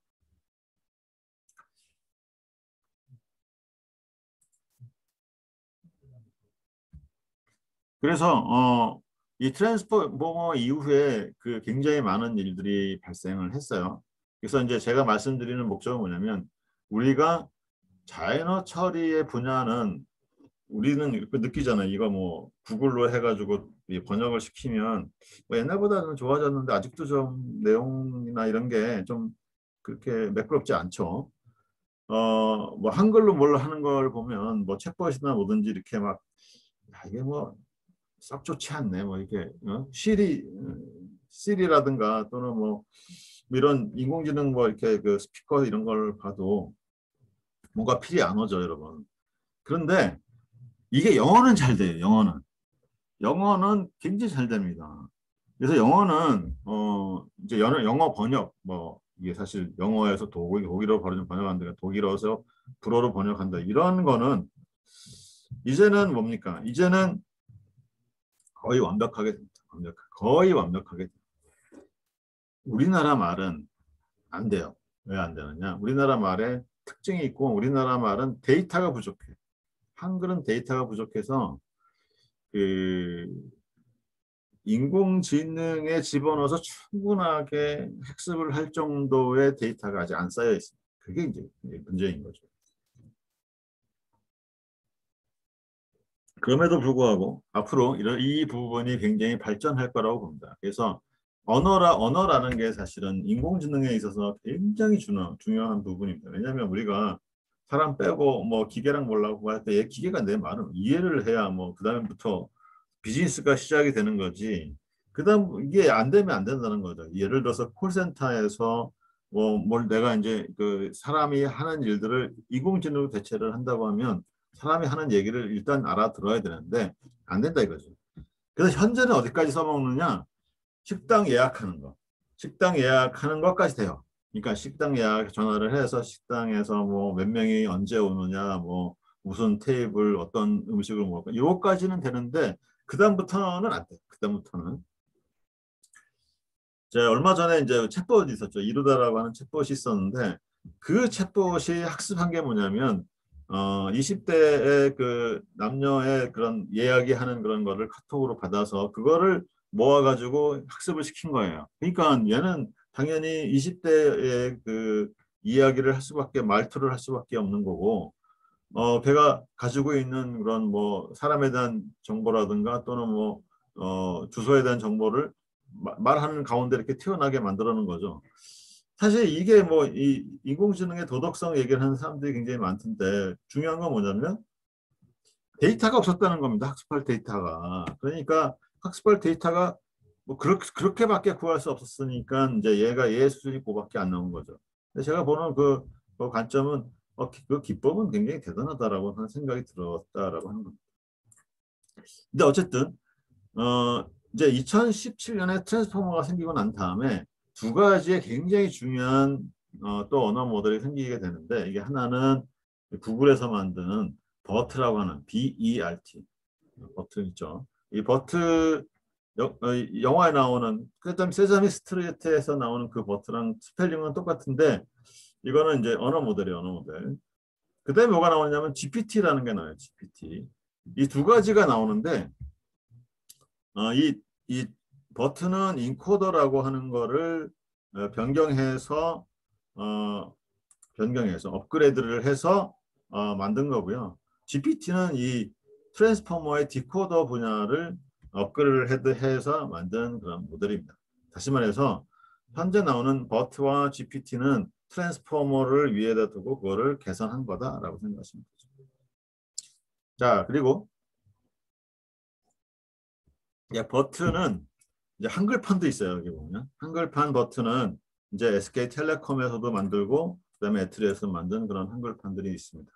그래서 이 트랜스포머 이후에 그 굉장히 많은 일들이 발생을 했어요. 그래서 이제 제가 말씀드리는 목적은 뭐냐면 우리가 자연어 처리의 분야는 우리는 그 느끼잖아요. 이거 뭐 구글로 해가지고 번역을 시키면 뭐 옛날보다는 좋아졌는데 아직도 좀 내용이나 이런 게 좀 그렇게 매끄럽지 않죠. 뭐 한글로 뭘 하는 걸 보면 뭐 챗봇이나 뭐든지 이렇게 막 이게 뭐 썩 좋지 않네. 뭐 이렇게 시리라든가 또는 뭐 이런 인공지능 뭐 이렇게 그 스피커 이런 걸 봐도 뭔가 필이 안 오죠, 여러분. 그런데 이게 영어는 잘 돼요. 영어는 굉장히 잘 됩니다. 그래서 영어는 이제 영어 번역 뭐 이게 사실 영어에서 독일어 번역한다, 독일어에서 불어로 번역한다 이런 거는 이제는 뭡니까? 이제는 거의 완벽하게 됩니다. 거의 완벽하게 됩니다. 우리나라 말은 안 돼요. 왜 안 되느냐? 우리나라 말에 특징이 있고 우리나라 말은 데이터가 부족해. 한글은 데이터가 부족해서 그 인공지능에 집어넣어서 충분하게 학습을 할 정도의 데이터가 아직 안 쌓여 있습니다. 그게 이제 문제인 거죠. 그럼에도 불구하고 앞으로 이 부분이 굉장히 발전할 거라고 봅니다. 그래서 언어라는 게 사실은 인공지능에 있어서 굉장히 중요한 부분입니다. 왜냐하면 우리가 사람 빼고 뭐 기계랑 뭐라고 할 때 기계가 내 말을 이해를 해야 뭐 그다음부터 비즈니스가 시작이 되는 거지. 그다음 이게 안 되면 안 된다는 거죠. 예를 들어서 콜센터에서 뭐 뭘 내가 이제 그 사람이 하는 일들을 인공지능으로 대체를 한다고 하면 사람이 하는 얘기를 일단 알아들어야 되는데 안 된다 이거죠. 그래서 현재는 어디까지 써먹느냐? 식당 예약하는 거. 식당 예약하는 것까지 돼요. 그러니까 식당 예약 전화를 해서 식당에서 뭐 몇 명이 언제 오느냐, 뭐 무슨 테이블 어떤 음식을 먹을까, 요거까지는 되는데 그다음부터는 안 돼. 그다음부터는. 제가 얼마 전에 이제 챗봇이 있었죠. 이루다라고 하는 챗봇이 있었는데 그 챗봇이 학습한 게 뭐냐면 20대의 그 남녀의 그런 이야기하는 그런 거를 카톡으로 받아서 그거를 모아가지고 학습을 시킨 거예요. 그러니까 얘는 당연히 20대의 그 이야기를 할 수밖에 말투를 할 수밖에 없는 거고 걔가 가지고 있는 그런 뭐 사람에 대한 정보라든가 또는 뭐 주소에 대한 정보를 말하는 가운데 이렇게 튀어나게 만들어놓은 거죠. 사실 이게 뭐 이 인공지능의 도덕성 얘기를 하는 사람들이 굉장히 많던데 중요한 건 뭐냐면 데이터가 없었다는 겁니다. 학습할 데이터가. 그러니까 학습할 데이터가 뭐 그렇게밖에 구할 수 없었으니까 이제 얘 수준이 그거밖에 안 나온 거죠. 근데 제가 보는 그 관점은 그 기법은 굉장히 대단하다라고 하는 생각이 들었다라고 하는 겁니다. 근데 어쨌든 이제 2017년에 트랜스포머가 생기고 난 다음에 두 가지의 굉장히 중요한 또 언어 모델이 생기게 되는데 이게 하나는 구글에서 만드는 버트라고 하는 BERT 버트 있죠. 이 버트 영화에 나오는 그다음 세자미 스트리트에서 나오는 그 버트랑 스펠링은 똑같은데 이거는 이제 언어 모델이에요. 언어 모델. 그다음에 뭐가 나오냐면 GPT라는 게 나와요. GPT. 이 두 가지가 나오는데 이 버튼은 인코더라고 하는 거를 변경해서 업그레이드를 해서 만든 거고요. GPT는 이 트랜스포머의 디코더 분야를 업그레이드해서 만든 그런 모델입니다. 다시 말해서 현재 나오는 버트와 GPT는 트랜스포머를 위에다 두고 그거를 개선한 거다라고 생각하시면 되죠. 자, 그리고 버튼은 이제 한글판도 있어요. 여기 보면 한글판 버튼은 이제 SK텔레콤에서도 만들고 그다음에 애트리에서 만든 그런 한글판들이 있습니다.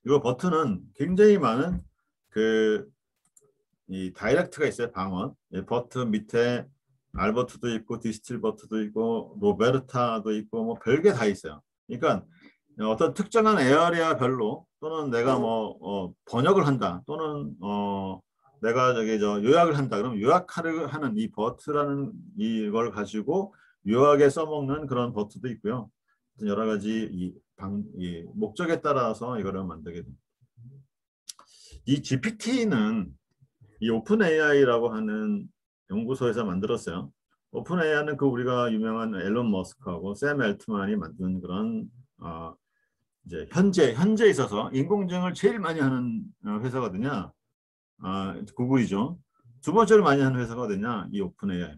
이거 버튼은 굉장히 많은 이 다이렉트가 있어요. 방언. 버튼 밑에 알버트도 있고 디스틸버트도 있고 로베르타도 있고 뭐 별게 다 있어요. 그러니까 어떤 특정한 에어리아별로 또는 내가 뭐 번역을 한다 또는 내가 요약을 한다 그러면 요약하려 하는 이 버트라는 이걸 가지고 요약에 써먹는 그런 버트도 있고요. 여러 가지 이 목적에 따라서 이거를 만들게 됩니다. 이 GPT는 이 오픈 AI라고 하는 연구소에서 만들었어요. 오픈 AI는 그 우리가 유명한 앨런 머스크하고 샘 엘트만이 만든 그런 이제 현재 있어서 인공지능을 제일 많이 하는 회사거든요. 구글이죠. 두 번째로 많이 하는 회사거든요. 이 오픈 AI.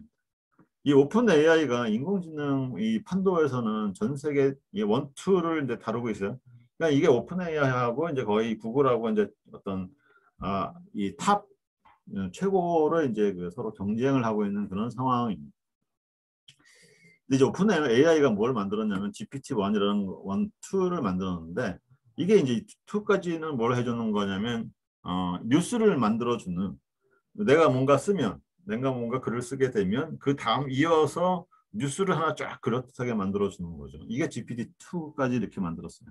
이 오픈 AI가 인공지능 이 판도에서는 전 세계 이 원투를 이제 다루고 있어요. 그러니까 이게 오픈 AI하고 이제 거의 구글하고 이제 어떤 이 탑 최고로 이제 서로 경쟁을 하고 있는 그런 상황입니다. 근데 이제 오픈 AI가 뭘 만들었냐면 GPT-1이라는 1, 2를 만들었는데 이게 이제 2까지는 뭘 해주는 거냐면 뉴스를 만들어주는 내가 뭔가 글을 쓰게 되면 그 다음 이어서 뉴스를 하나 쫙 그럴듯하게 만들어주는 거죠. 이게 GPT-2까지 이렇게 만들었어요.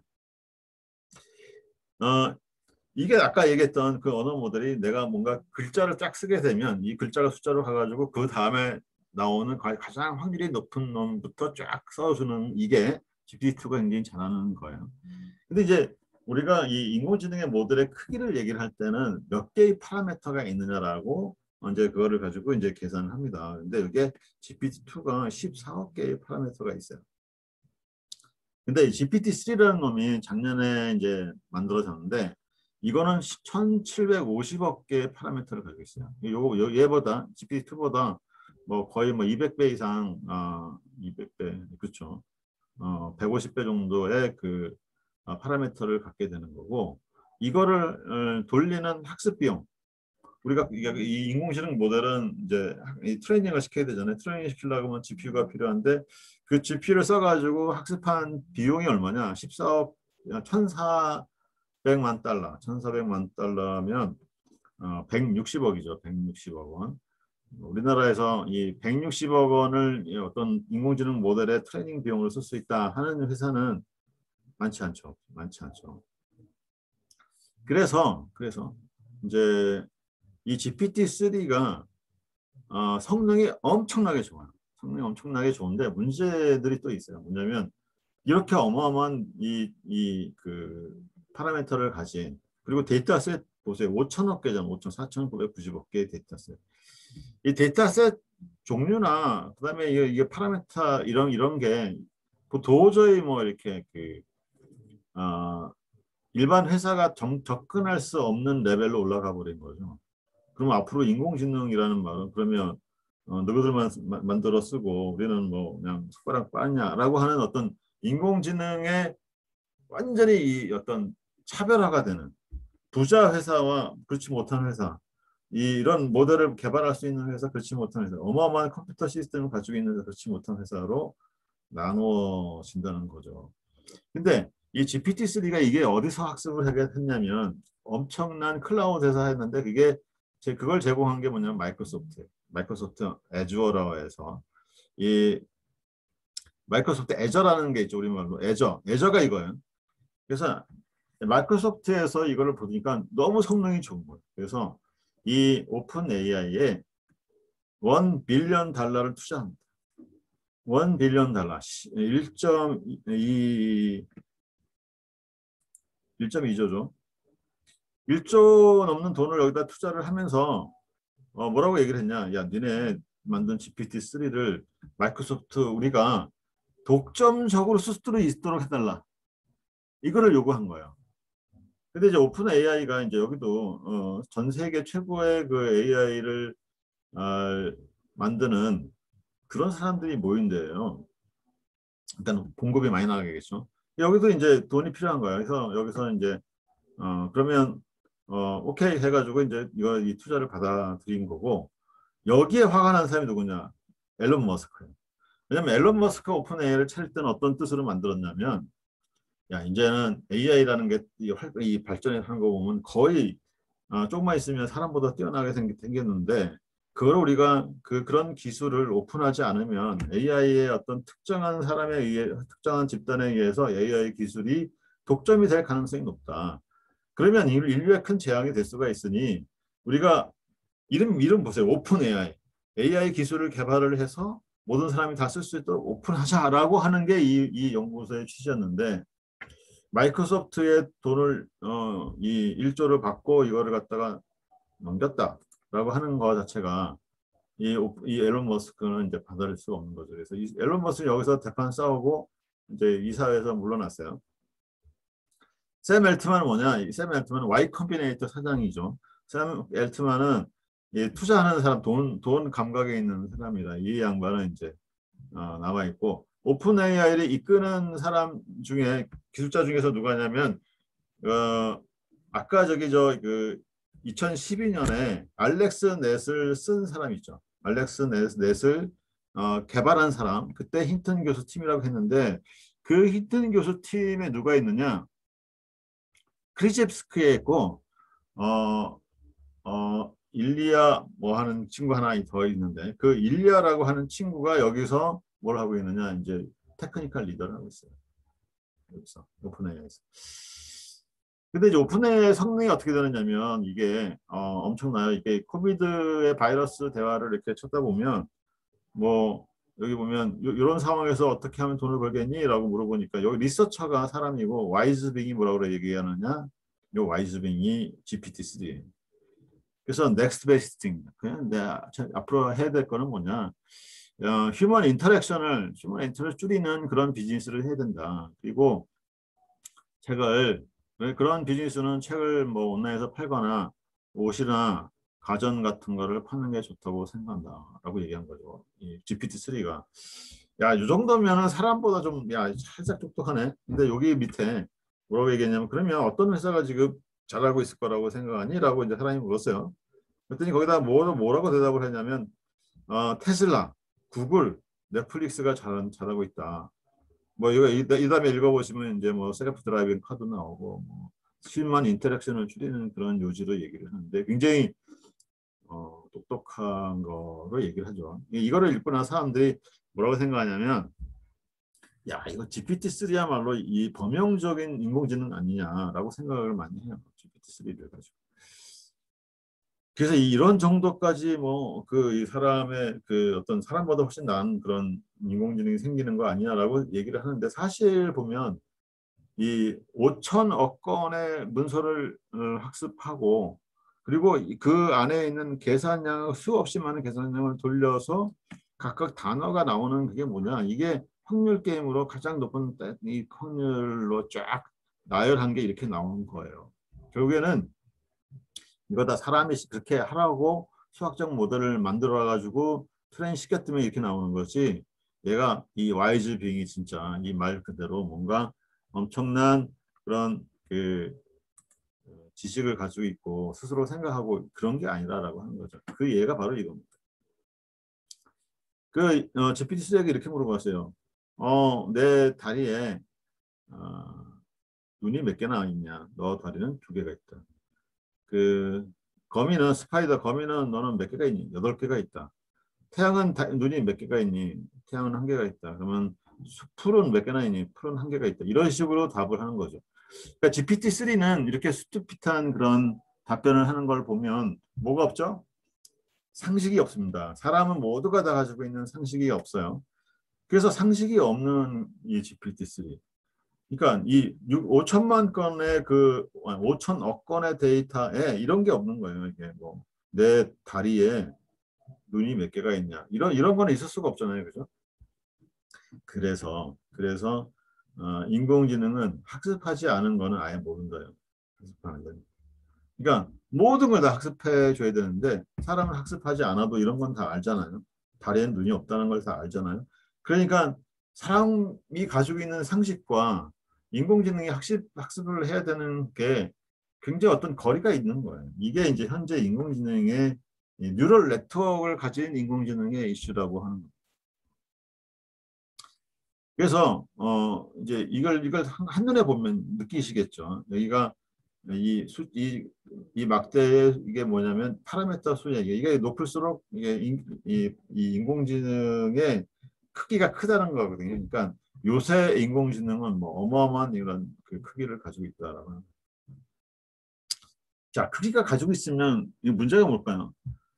이게 아까 얘기했던 그 언어 모델이 내가 뭔가 글자를 쫙 쓰게 되면 이 글자가 숫자로 가가지고 그 다음에 나오는 가장 확률이 높은 놈부터 쫙 써주는 이게 GPT-2가 굉장히 잘하는 거예요. 근데 이제 우리가 이 인공지능의 모델의 크기를 얘기를 할 때는 몇 개의 파라미터가 있느냐라고 이제 그거를 가지고 이제 계산을 합니다. 근데 이게 GPT-2가 14억 개의 파라미터가 있어요. 근데 이 GPT-3라는 놈이 작년에 이제 만들어졌는데 이거는 1750억 개의 파라미터를 가지고 있어요. 얘보다 GPT-2보다 뭐 거의 뭐 200배 이상 200배 그렇죠. 150배 정도의 그 파라미터를 갖게 되는 거고 이거를 돌리는 학습 비용 우리가 이 인공지능 모델은 이제 이 트레이닝을 시켜야 되잖아요. 트레이닝 시키려고 하면 GPU가 필요한데 그 GPU를 써가지고 학습한 비용이 얼마냐? 14억 1,400만 달러, 1,400만 달러면 160억이죠. 160억 원. 우리나라에서 이 160억 원을 어떤 인공지능 모델의 트레이닝 비용으로 쓸 수 있다 하는 회사는 많지 않죠. 많지 않죠. 그래서 이제 이 GPT-3가 성능이 엄청나게 좋아요. 성능이 엄청나게 좋은데 문제들이 또 있어요. 뭐냐면 이렇게 어마어마한 그 파라미터를 가진 그리고 데이터셋 보세요. 5천억 개잖아. 5,4,990억 개의 데이터셋. 이 데이터셋 종류나 그다음에 이게 파라미터 이런 게 도저히 뭐 이렇게 일반 회사가 접근할 수 없는 레벨로 올라가 버린 거죠. 그러면 앞으로 인공지능이라는 말은 그러면 너희들만 만들어 쓰고 우리는 뭐 그냥 숟가락 빠냐라고 하는 어떤 인공지능의 완전히 이 어떤 차별화가 되는 부자 회사와 그렇지 못한 회사 이런 모델을 개발할 수 있는 회사 그렇지 못한 회사 어마어마한 컴퓨터 시스템을 가지고 있는 회사 그렇지 못한 회사로 나누어진다는 거죠. 근데 이 GPT-3가 이게 어디서 학습을 하게 했냐면 엄청난 클라우드에서 했는데 그걸 제공한 게 뭐냐면 마이크로소프트 애주어라고 해서 이 마이크로소프트 애저라는 게 있죠. 우리말로 애저가 이거예요. 그래서 마이크로소프트에서 이거를 보니까 너무 성능이 좋은 거예요. 그래서 이 오픈 AI에 1 빌리언 달러를 투자합니다. 1 빌리언 달러, 1.2조죠. 1조 넘는 돈을 여기다 투자를 하면서 뭐라고 얘기를 했냐? 야, 니네 만든 GPT-3를 마이크로소프트 우리가 독점적으로 쓸 수도 있도록 해달라. 이거를 요구한 거예요. 근데 이제 오픈 AI가 이제 여기도 전 세계 최고의 그 AI를 만드는 그런 사람들이 모인대요. 일단 공급이 많이 나가겠죠. 여기도 이제 돈이 필요한 거예요. 그래서 여기서 이제 그러면 오케이 해가지고 이제 이 투자를 받아들인 거고 여기에 화가 난 사람이 누구냐? 앨런 머스크예요. 왜냐면 앨런 머스크가 오픈 AI를 차릴 때는 어떤 뜻으로 만들었냐면 야 이제는 AI라는 게 이 발전을 하는 거 보면 거의 조금만 있으면 사람보다 뛰어나게 생겼는데 그걸 우리가 그런 기술을 오픈하지 않으면 AI의 어떤 특정한 사람에 의해 특정한 집단에 의해서 AI 기술이 독점이 될 가능성이 높다. 그러면 인류에 큰 재앙이 될 수가 있으니 우리가 이름 보세요. 오픈 AI. AI 기술을 개발을 해서 모든 사람이 다 쓸 수 있도록 오픈하자라고 하는 게 이 연구소의 취지였는데 마이크로소프트의 돈을 이 1조를 받고 이거를 갖다가 넘겼다라고 하는 거 자체가 이 앨런 머스크는 이제 받아들일 수가 없는 거죠. 그래서 이 앨런 머스크는 여기서 대판 싸우고 이제 이사회에서 물러났어요. 샘 엘트만은 뭐냐? 샘 엘트만은 Y 컴비네이터 사장이죠. 샘 엘트만은 투자하는 사람 돈 감각에 있는 사람이다. 이 양반은 이제 나와 있고 오픈 AI를 이끄는 사람 중에 기술자 중에서 누가냐면 아까 그 2012년에 알렉스 넷을 쓴 사람 있죠. 알렉스 넷을 개발한 사람 그때 힌튼 교수 팀이라고 했는데 그 힌튼 교수 팀에 누가 있느냐? 크리첵스키에 있고 일리아 뭐 하는 친구 하나 더 있는데 그 일리아라고 하는 친구가 여기서 뭘 하고 있느냐 이제 테크니컬 리더를 하고 있어요. 여기서 오픈AI에서. 근데 이제 오픈AI의 성능이 어떻게 되느냐면 이게 엄청나요. 이게 코비드의 바이러스 대화를 이렇게 쳐다보면 뭐 여기 보면 이런 상황에서 어떻게 하면 돈을 벌겠니? 라고 물어보니까 여기 리서처가 사람이고 와이즈빙이 뭐라고 얘기하느냐? 요 와이즈빙이 GPT-3예요. 그래서 next best thing. 그냥 내가 앞으로 해야 될 거는 뭐냐? 휴먼 인터랙션을 줄이는 그런 비즈니스를 해야 된다. 그리고 그런 비즈니스는 책을 뭐 온라인에서 팔거나 옷이나 가전 같은 거를 파는 게 좋다고 생각한다라고 얘기한 거죠. 이 GPT-3가. 야, 이 정도면은 사람보다 좀, 야, 살짝 똑똑하네. 근데 여기 밑에 뭐라고 얘기했냐면, 그러면 어떤 회사가 지금 잘하고 있을 거라고 생각하니? 라고 이제 사람이 물었어요. 그랬더니 거기다 뭐라고 대답을 했냐면, 테슬라, 구글, 넷플릭스가 잘하고 있다. 뭐 이거 이 다음에 읽어보시면 이제 뭐 셀프 드라이빙 카드 나오고 뭐 실만 인터랙션을 줄이는 그런 요지로 얘기를 하는데 굉장히 똑똑한 거로 얘기를 하죠. 이거를 읽고 나서 사람들이 뭐라고 생각하냐면 야 이거 GPT-3야말로 이 범용적인 인공지능 아니냐라고 생각을 많이 해요. GPT-3를 가지고. 그래서 이런 정도까지 뭐 그 이 사람의 그 어떤 사람보다 훨씬 나은 그런 인공지능이 생기는 거 아니냐라고 얘기를 하는데 사실 보면 이 5천억 건의 문서를 학습하고 그리고 그 안에 있는 계산량을 수없이 많은 계산량을 돌려서 각각 단어가 나오는 그게 뭐냐 이게 확률 게임으로 가장 높은 이 확률로 쫙 나열한 게 이렇게 나오는 거예요. 결국에는 이거 다 사람이 그렇게 하라고 수학적 모델을 만들어 가지고 트레인 시켰더니 이렇게 나오는 거지. 얘가 이 와이즈 빙이 진짜 이 말 그대로 뭔가 엄청난 그런 지식을 가지고 있고 스스로 생각하고 그런 게 아니다라고 하는 거죠. 그 예가 바로 이겁니다. GPT-3에게 이렇게 물어봤어요. 내 다리에 눈이 몇 개나 있냐? 너 다리는 2개가 있다. 스파이더 거미는 너는 몇 개가 있니? 8개가 있다. 태양은 눈이 몇 개가 있니? 태양은 한 개가 있다. 그러면 풀은 몇 개나 있니? 풀은 한 개가 있다. 이런 식으로 답을 하는 거죠. 그러니까 GPT-3는 이렇게 스투핏한 그런 답변을 하는 걸 보면 뭐가 없죠? 상식이 없습니다. 사람은 모두가 다 가지고 있는 상식이 없어요. 그래서 상식이 없는 이 GPT-3. 그러니까 이 5천만 건의 5천억 건의 데이터에 이런 게 없는 거예요. 이게 뭐 내 다리에 눈이 몇 개가 있냐 이런 거는 있을 수가 없잖아요, 그죠? 그래서 인공지능은 학습하지 않은 거는 아예 모른다요. 학습하는 거. 그러니까 모든 걸 다 학습해 줘야 되는데 사람은 학습하지 않아도 이런 건 다 알잖아요. 다리엔 눈이 없다는 걸 다 알잖아요. 그러니까 사람이 가지고 있는 상식과 인공지능이 학습을 해야 되는 게 굉장히 어떤 거리가 있는 거예요. 이게 이제 현재 인공지능의 이 뉴럴 네트워크를 가진 인공지능의 이슈라고 하는 거예요. 그래서 이제 이걸 한눈에 보면 느끼시겠죠. 여기가 이 막대의 이게 뭐냐면 파라미터 수냐 이게 높을수록 이 인공지능의 크기가 크다는 거거든요. 그러니까 요새 인공지능은 뭐 어마어마한 이런 그 크기를 가지고 있다라고 합니다. 자, 크기가 가지고 있으면 이 문제가 뭘까요?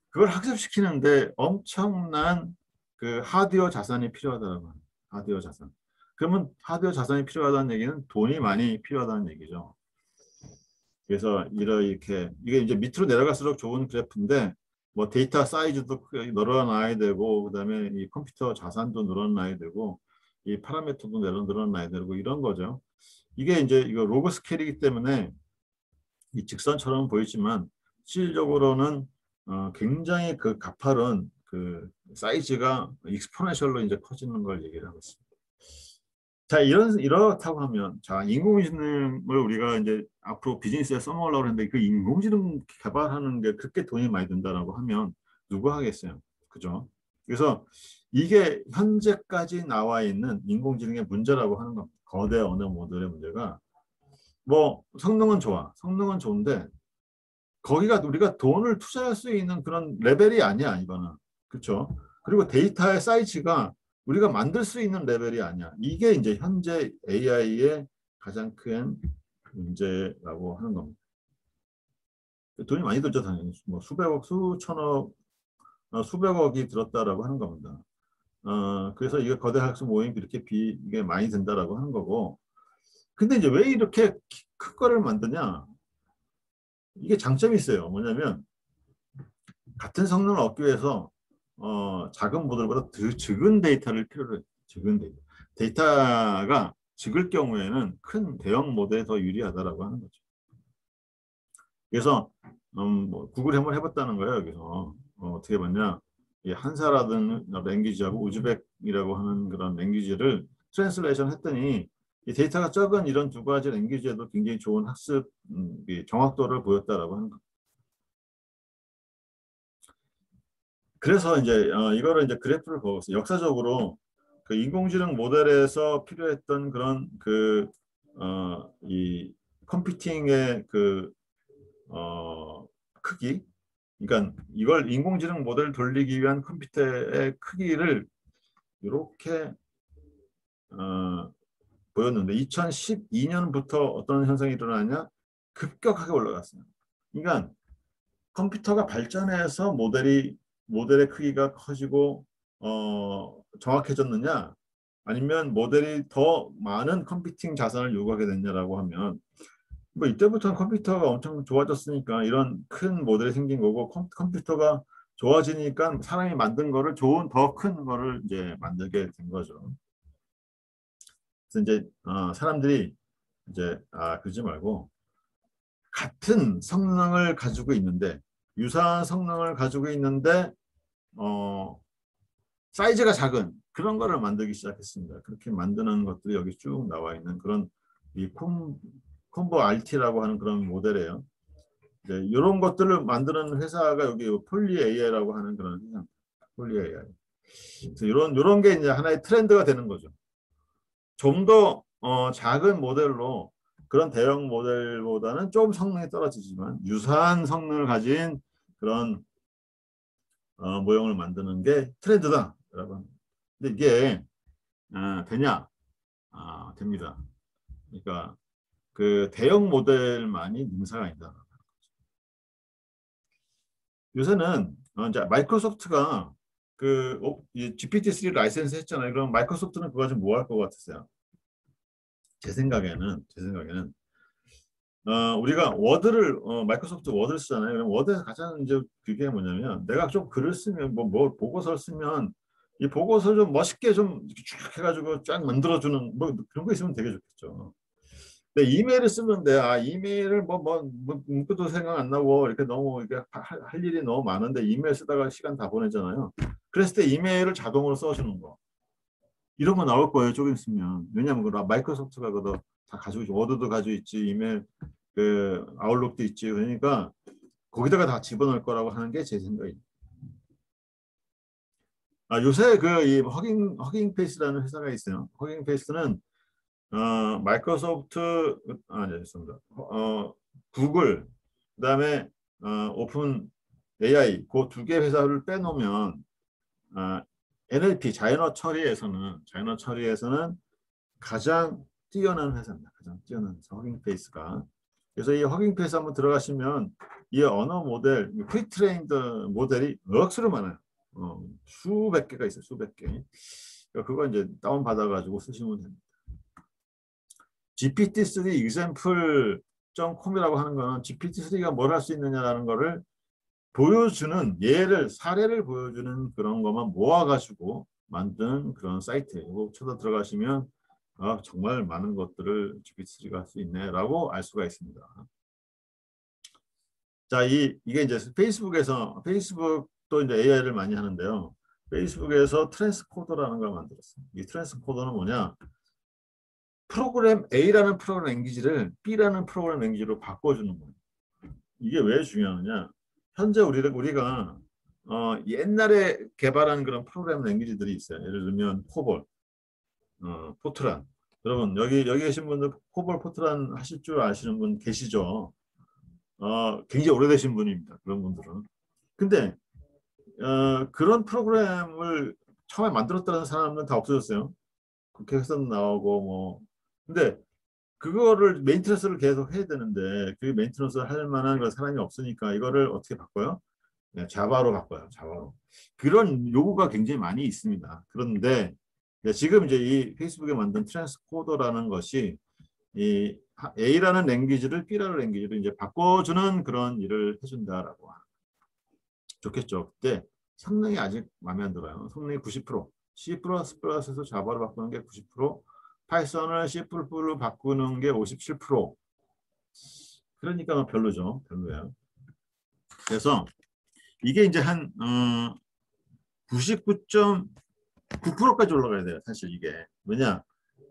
그걸 학습시키는데 엄청난 그 하드웨어 자산이 필요하다고 합니다. 하드웨어 자산. 그러면 하드웨어 자산이 필요하다는 얘기는 돈이 많이 필요하다는 얘기죠. 그래서 이렇게 이게 이제 밑으로 내려갈수록 좋은 그래프인데 뭐 데이터 사이즈도 늘어나야 되고 그다음에 이 컴퓨터 자산도 늘어나야 되고 이 파라미터도 늘어나야 되고 이런 거죠. 이게 이제 이거 로그 스케일이기 때문에 이 직선처럼 보이지만 실질적으로는 굉장히 그 가파른 그 사이즈가 익스포넨셜로 이제 커지는 걸 얘기를 하고 있습니다. 자, 이렇다고 하면, 자, 인공지능을 우리가 이제 앞으로 비즈니스에 써먹으려고 하는데 그 인공지능 개발하는 게 그렇게 돈이 많이 든다라고 하면 누가 하겠어요? 그죠? 그래서 이게 현재까지 나와 있는 인공지능의 문제라고 하는 겁니다. 거대 언어 모델의 문제가 뭐 성능은 좋아. 성능은 좋은데 거기가 우리가 돈을 투자할 수 있는 그런 레벨이 아니야, 이거는. 그렇죠? 그리고 데이터의 사이즈가 우리가 만들 수 있는 레벨이 아니야. 이게 이제 현재 AI의 가장 큰 문제라고 하는 겁니다. 돈이 많이 들죠, 당연히. 뭐 수백억, 수천억, 수백억이 들었다라고 하는 겁니다. 그래서 이게 거대 학습 모임 이게 많이 든다라고 하는 거고. 근데 이제 왜 이렇게 큰 거를 만드냐? 이게 장점이 있어요. 뭐냐면 같은 성능을 얻기 위해서 작은 모델보다 더 적은 데이터를 필요로 해요. 적은 데이터. 데이터가 적을 경우에는 큰 대형 모델에 더 유리하다라고 하는 거죠. 그래서 뭐 구글이 한번 해봤다는 거예요. 여기서 어떻게 봤냐? 이 한사라든 랭귀지하고 우즈벡이라고 하는 그런 랭귀지를 트랜슬레이션 했더니 이 데이터가 적은 이런 두 가지 랭귀지에도 굉장히 좋은 학습 정확도를 보였다라고 하는 거죠. 그래서 이제 이거를 이제 그래프를 보고 있어요. 역사적으로 그 인공지능 모델에서 필요했던 그런 이 컴퓨팅의 크기, 그러니까 이걸 인공지능 모델을 돌리기 위한 컴퓨터의 크기를 이렇게 보였는데 2012년부터 어떤 현상이 일어나냐? 급격하게 올라갔어요. 그러니까 컴퓨터가 발전해서 모델의 크기가 커지고 정확해졌느냐 아니면 모델이 더 많은 컴퓨팅 자산을 요구하게 됐냐라고 하면 뭐 이때부터는 컴퓨터가 엄청 좋아졌으니까 이런 큰 모델이 생긴 거고 컴퓨터가 좋아지니까 사람이 만든 거를 좋은 더 큰 거를 이제 만들게 된 거죠. 그래서 이제 사람들이 이제 그러지 말고 같은 성능을 가지고 있는데 유사한 성능을 가지고 있는데 어, 사이즈가 작은 그런 거를 만들기 시작했습니다. 그렇게 만드는 것들이 여기 쭉 나와 있는 그런 이 콤보 RT라고 하는 그런 모델이에요. 네, 이런 것들을 만드는 회사가 여기 폴리 AI라고 하는 그런 회사. 폴리 AI. 그래서 이런 게 이제 하나의 트렌드가 되는 거죠. 좀 더 작은 모델로 그런 대형 모델보다는 좀 성능이 떨어지지만 유사한 성능을 가진 그런 모형을 만드는 게 트렌드다, 여러분. 근데 이게 되냐? 됩니다. 그러니까 그 대형 모델만이 능사가 아니다. 요새는 이제 마이크로소프트가 이 GPT-3 라이센스 했잖아요. 그럼 마이크로소프트는 그거 좀 뭐 할 것 같으세요? 제 생각에는 우리가 워드를 마이크로소프트 워드를 쓰잖아요. 그럼 워드에서 가장 이제 그게 뭐냐면 내가 좀 글을 쓰면 뭐 보고서를 쓰면 이 보고서 좀 멋있게 좀 이렇게 쫙 해가지고 쫙 만들어주는 뭐 그런 거 있으면 되게 좋겠죠. 근데 이메일을 쓰는데 이메일을 문구도 생각 안 나고 이렇게 너무 이게 할 일이 너무 많은데 이메일 쓰다가 시간 다 보내잖아요. 그랬을 때 이메일을 자동으로 써주는 거 이런 거 나올 거예요. 조금 있으면. 왜냐하면 마이크로소프트가 그거 다 가지고 있지. 워드도 가지고 있지. 이메일 아웃룩도 있지. 그러니까 거기다가 다 집어넣을 거라고 하는 게 제 생각입니다. 요새 이 허깅 페이스라는 회사가 있어요. 허깅 페이스는 마이크로소프트 네, 죄송합니다. 구글 그다음에 오픈 AI 그 두 개 회사를 빼놓으면 NLP 자연어 처리에서는 가장 뛰어난 회사입니다. 가장 뛰어난 회사 허깅 페이스가. 그래서 이 허깅 페이스 한번 들어가시면 이 언어 모델 프리트레인드 모델이 억수로 많아요. 수백 개가 있어요. 수백 개. 그거 이제 다운 받아가지고 쓰시면 됩니다. GPT-3 example.com이라고 하는 거는 GPT-3가 뭘 할 수 있느냐라는 거를 보여주는 사례를 보여주는 그런 것만 모아가지고 만든 그런 사이트예요. 쳐서 들어가시면 정말 많은 것들을 GPT-3가 할 수 있네라고 알 수가 있습니다. 자, 이게 이제 페이스북도 이제 AI를 많이 하는데요. 페이스북에서 트랜스코더라는 걸 만들었어요. 이 트랜스코더는 뭐냐? 프로그램 A라는 프로그램 랭귀지를 B라는 프로그램 랭귀지로 바꿔주는 거예요. 이게 왜 중요하냐? 현재 우리가 옛날에 개발한 그런 프로그램 랭귀지들이 있어요. 예를 들면 코볼, 포트란. 여러분 여기 계신 분들 코볼, 포트란 하실 줄 아시는 분 계시죠? 굉장히 오래되신 분입니다. 그런 분들은. 근데 그런 프로그램을 처음에 만들었다는 사람은 다 없어졌어요. 국회에서 나오고 뭐. 근데 그거를 메인테너스를 계속 해야 되는데 그 메인테너스를 할 만한 그 사람이 없으니까 이거를 어떻게 바꿔요? 네, 자바로 바꿔요. 자바로. 그런 요구가 굉장히 많이 있습니다. 그런데 지금 이제 이 페이스북에 만든 트랜스코더라는 것이 이 A라는 랭귀지를 B라는 랭귀지로 이제 바꿔주는 그런 일을 해준다라고 하는. 좋겠죠. 그때 성능이 아직 마음에 안 들어요. 성능이 90%, C++에서 자바로 바꾸는 게 90%, 파이썬을 C++로 바꾸는 게 57%. 그러니까 별로죠. 별로예요. 그래서 이게 이제 한 99.9%까지 올라가야 돼요. 사실 이게. 왜냐?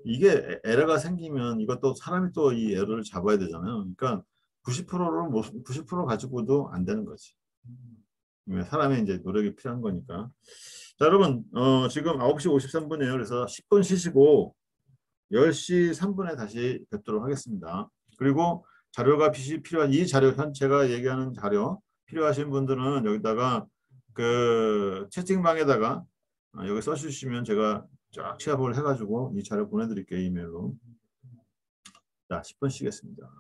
이게 에러가 생기면 이것도 사람이 또 이 에러를 잡아야 되잖아요. 그러니까 90%를 90% 가지고도 안 되는 거지. 사람의 이제 노력이 필요한 거니까. 자, 여러분, 지금 9시 53분이에요. 그래서 10분 쉬시고 10시 3분에 다시 뵙도록 하겠습니다. 그리고 자료가 필요한 이 자료, 제가 얘기하는 자료 필요하신 분들은 여기다가 그 채팅방에다가 여기 써주시면 제가 쫙 취합을 해가지고 이 자료 보내드릴게요. 이메일로. 자, 10분 쉬겠습니다.